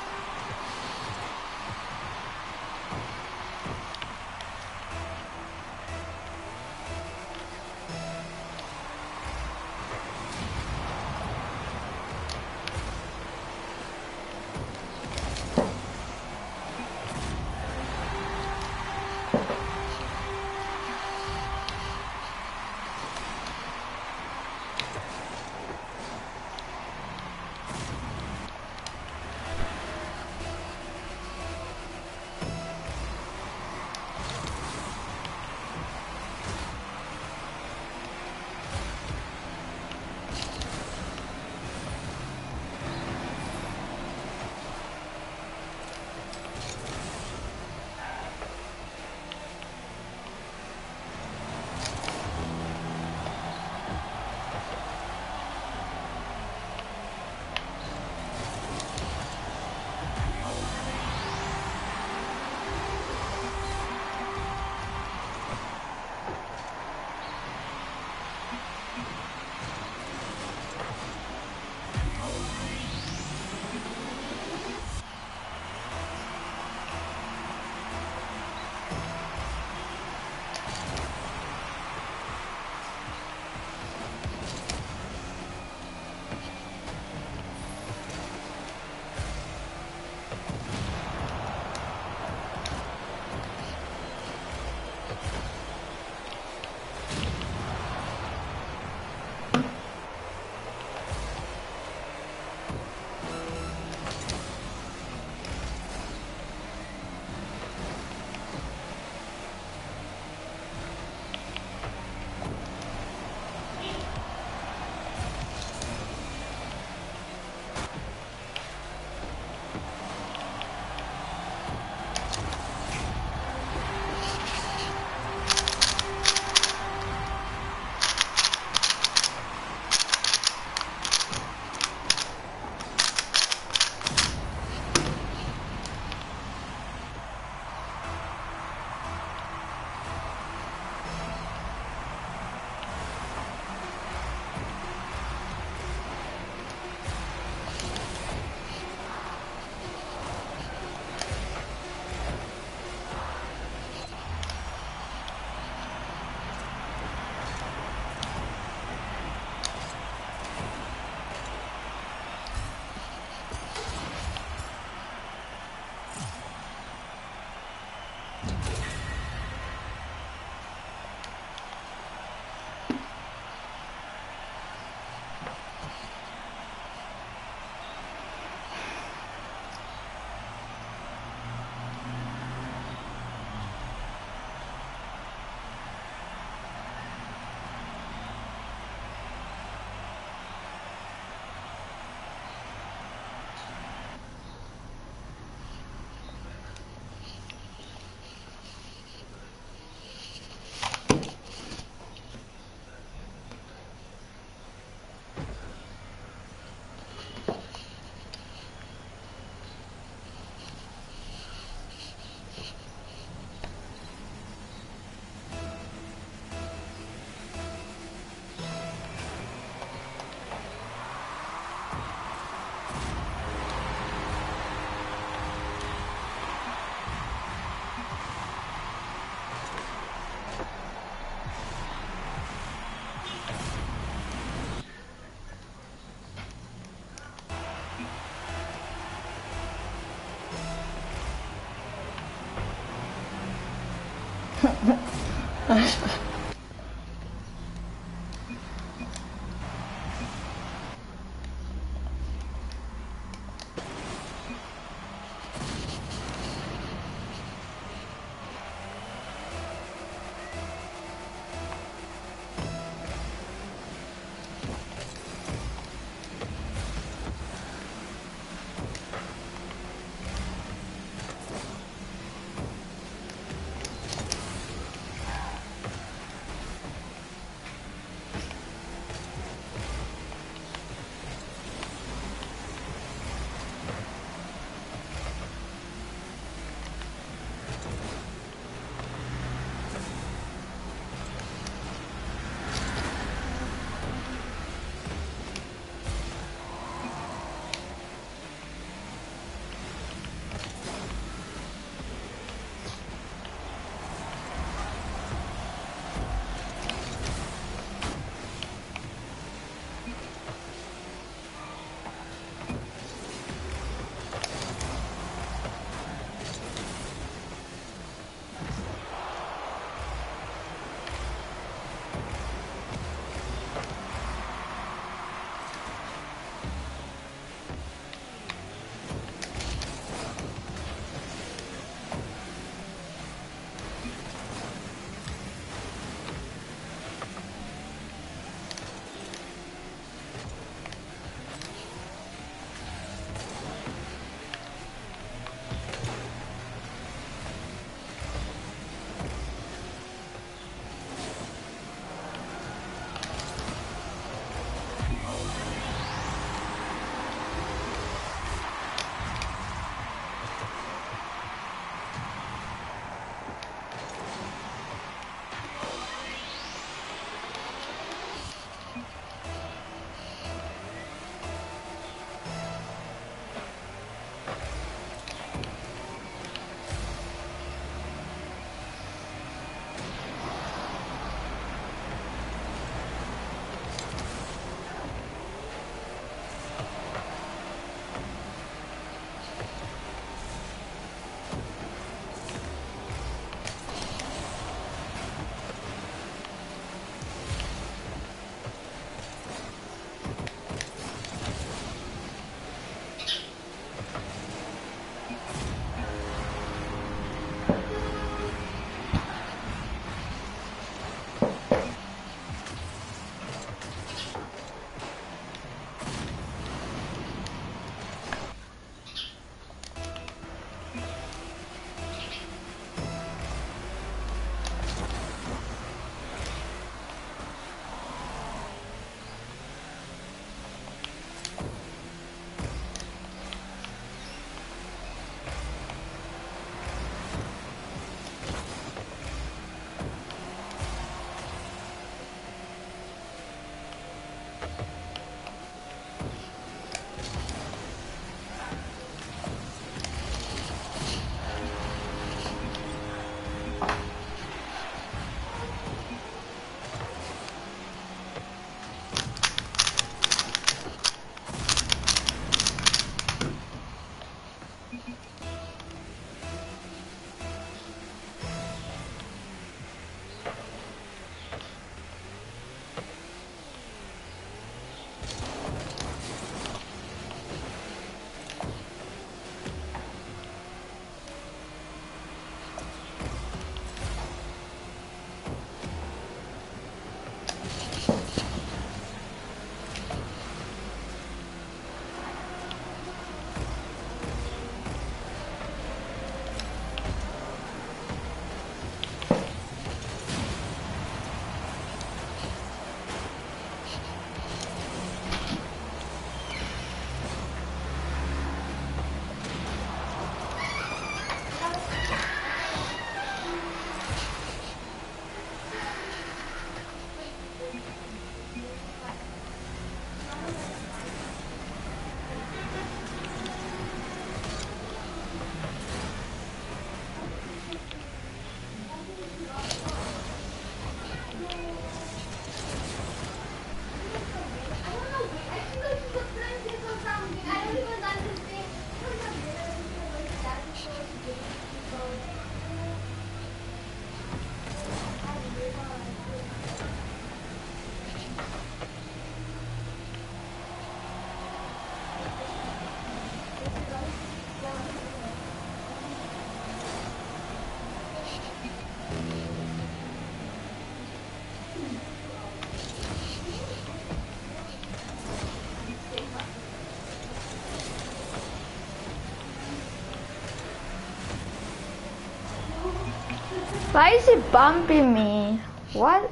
A: Why is he bumping me? What?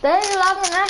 A: Đấy, lắm rồi nè.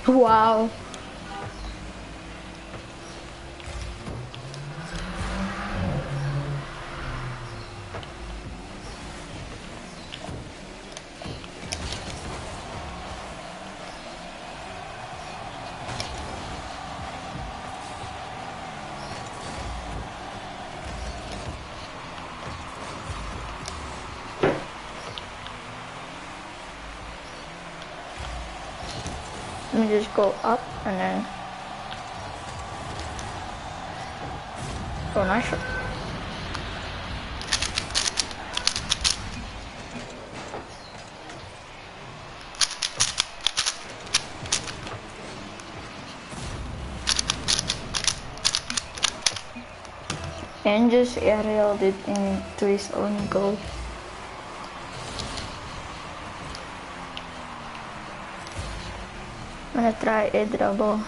A: Wow. Let me just go up and then go nice shot. And just aerialed it into his own goal. I'm gonna try a double.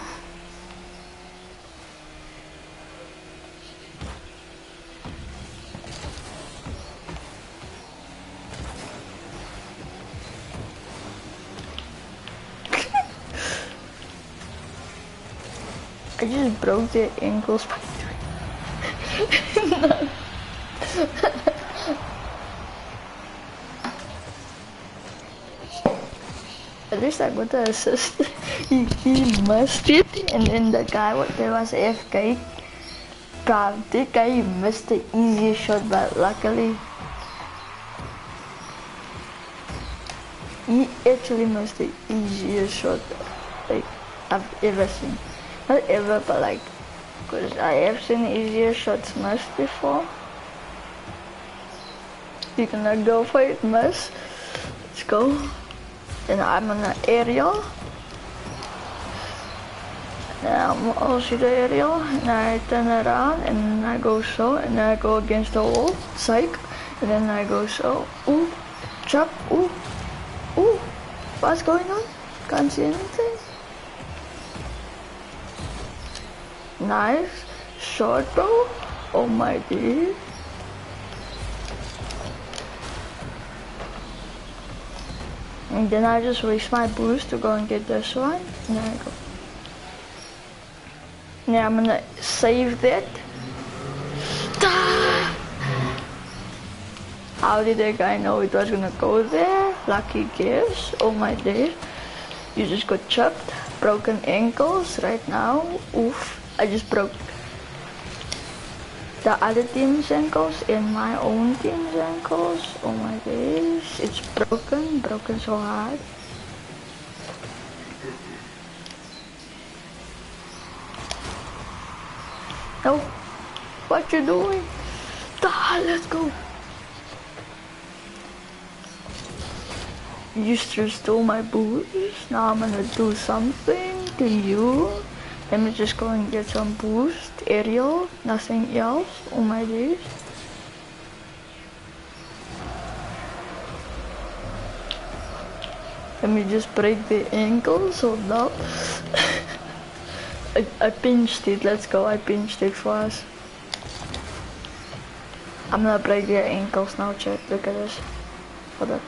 A: I just broke their ankles by At least I got the assist. he missed it, and then the guy there was AFK. God, that guy missed the easiest shot, but luckily he actually missed the easiest shot like I've ever seen. Not ever, but like, because I have seen easier shots missed before. You can go for it, miss. Let's go. Then I'm on the aerial. Then I'm also the aerial, and I turn around, and I go so, and then I go against the wall, psych, and then I go so, ooh, chop, ooh, ooh, what's going on? Can't see anything. Nice shot, bro. Oh my god. And then I just waste my boost to go and get this one. And then I go. Now I'm gonna save that. How did that guy know it was gonna go there? Lucky guess. Oh my days. You just got chopped. Broken ankles right now. Oof. I just broke the other team's ankles and my own team's ankles. Oh my days, it's broken so hard. No, what you doing? Let's go. You just stole my boost. Now I'm gonna do something to you. Let me just go and get some boost, aerial, nothing else. Oh my days. Let me just break the ankles or no. I pinched it, let's go, I pinched it for us. I'm gonna break their ankles now, chat, look at this. Hold up.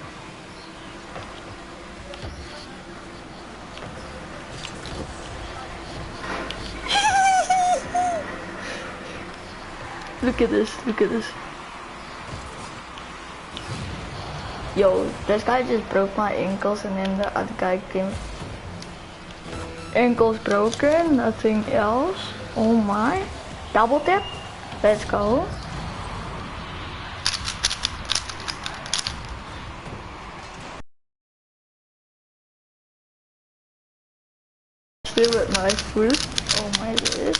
A: Look at this, look at this. Yo, this guy just broke my ankles and then the other guy came. Ankles broken, nothing else. Oh my. Double tap. Let's go. Still with my foot. Oh my god.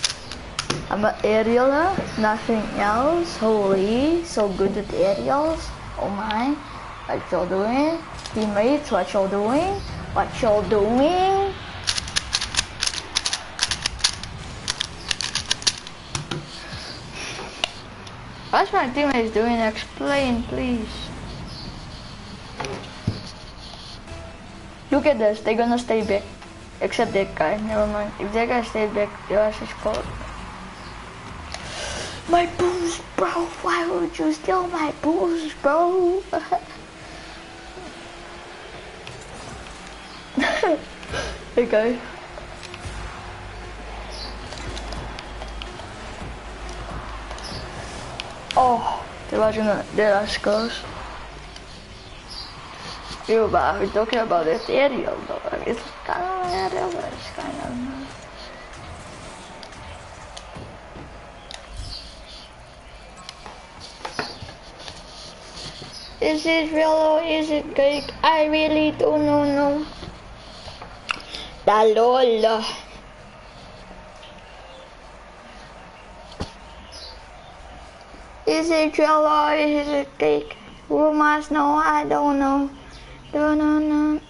A: I'm an aerialer, nothing else. Holy, so good at aerials. Oh my. What y'all doing? Teammates, what y'all doing? What y'all doing? What's my teammates doing? Explain, please. Look at this, they're gonna stay back. Except that guy, never mind. If that guy stays back, the rest is caught. My boost, bro! Why would you steal my boost, bro? Okay. Oh, there are scores. Yeah, but we're talking about this aerial though. It's kind of aerial, but it's kind of not. Is it real or is it fake? I really don't know. Da lol. Is it jello? Is it cake? Who must know? I don't know. Don't know.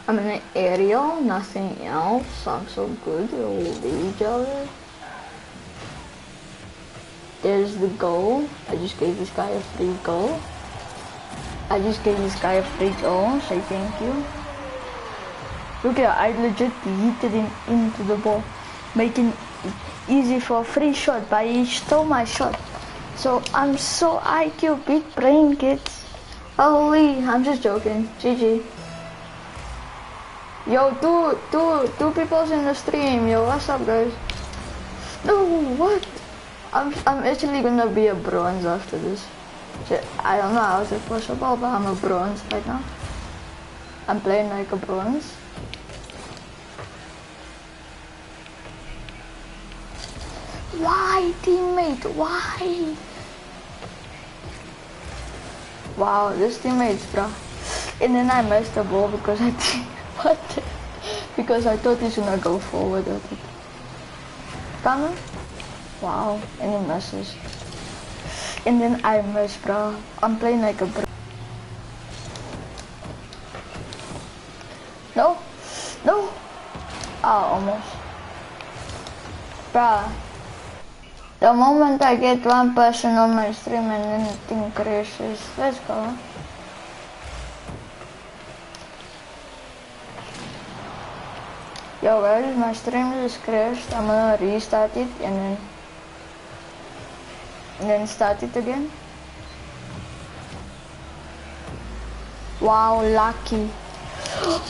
A: I'm in an area, nothing else. I'm so good. Holy each other. There's the goal. I just gave this guy a free goal. Say thank you. Look at, I legit yeeted him into the ball, making it easy for a free shot, but he stole my shot. So I'm so IQ, big brain, kids. Holy, I'm just joking. GG. Yo, two people's in the stream. Yo, what's up, guys? No, what? I'm actually gonna be a bronze after this. I don't know how it's possible, but I'm a bronze right now. I'm playing like a bronze. Why, teammate? Why? Wow, this teammate's bro. And then I missed the ball because I what? Because I thought he's gonna go forward with it. Coming? Wow, and he misses. And then I miss, bro. I'm playing like a bro. No, no. Ah, almost. Bruh. The moment I get one person on my stream and then the thing crashes. Let's go. Yo guys, my stream just crashed. I'm gonna restart it and then start it again. Wow, lucky.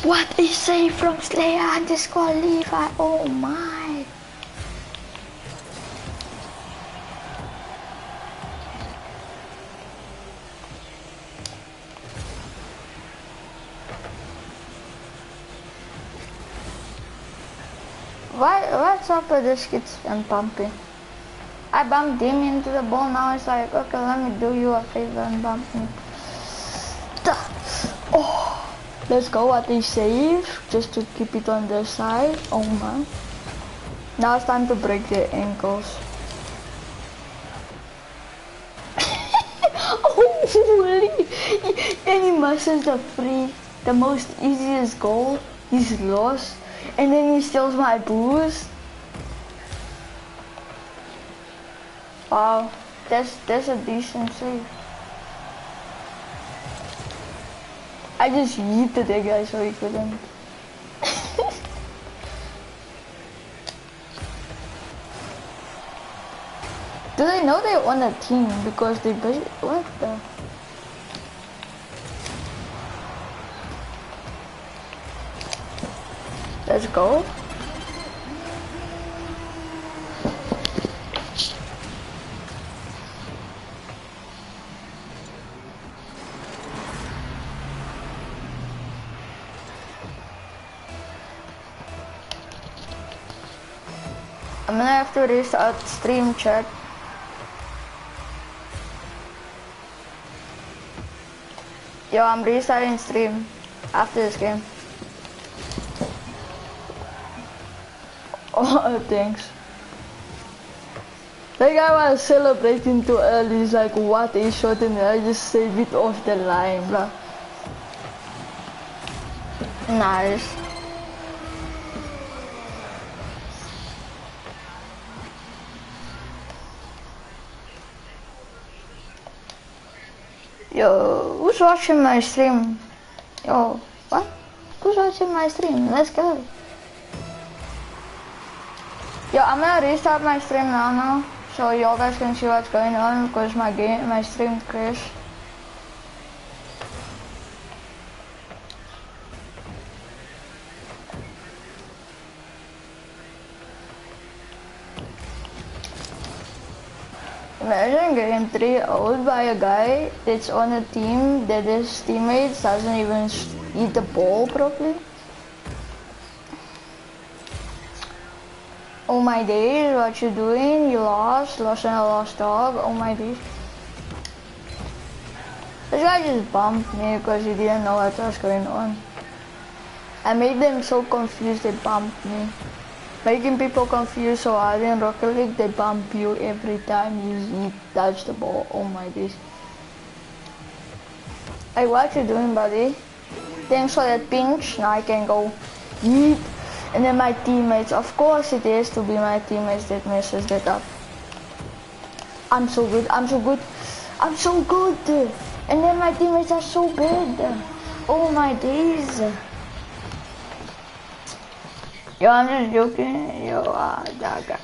A: What a save from Slayer_Levi. Oh my. What's up with this kids and pumping? I bumped him into the ball, now it's like, okay, let me do you a favor and bump me. Oh, let's go, what they save, just to keep it on their side. Oh man. Now it's time to break their ankles. Holy! And he misses the most easiest goal. He's lost. And then he steals my boost. Wow, that's a decent save. I just yeeted that guy so he couldn't. Do they know they're on a team because they what the? go. I'm gonna have to restart stream chat. Yo, I'm restarting stream after this game. Oh, thanks. That guy was celebrating too early. He's like, what a shot, and I just saved it off the line, bro. Nice. Yo, who's watching my stream? Yo, what? Who's watching my stream? Let's go. Yo, I'm gonna restart my stream now, so y'all guys can see what's going on because my stream crashed. Imagine getting 3-0 by a guy that's on a team that his teammates doesn't even eat the ball properly. Oh my days, what you doing? You lost and a lost dog. Oh my days. This guy just bumped me because he didn't know what was going on. I made them so confused they bumped me. Making people confused so hard in Rocket League, they bump you every time you touch the ball. Oh my days. Hey, what you doing, buddy? Thanks for that pinch. Now I can go yeet. And then my teammates, of course it is to be my teammates that messes that up. I'm so good, I'm so good, I'm so good. And then my teammates are so bad. Oh my days. Yo, I'm just joking. Yo, that guy.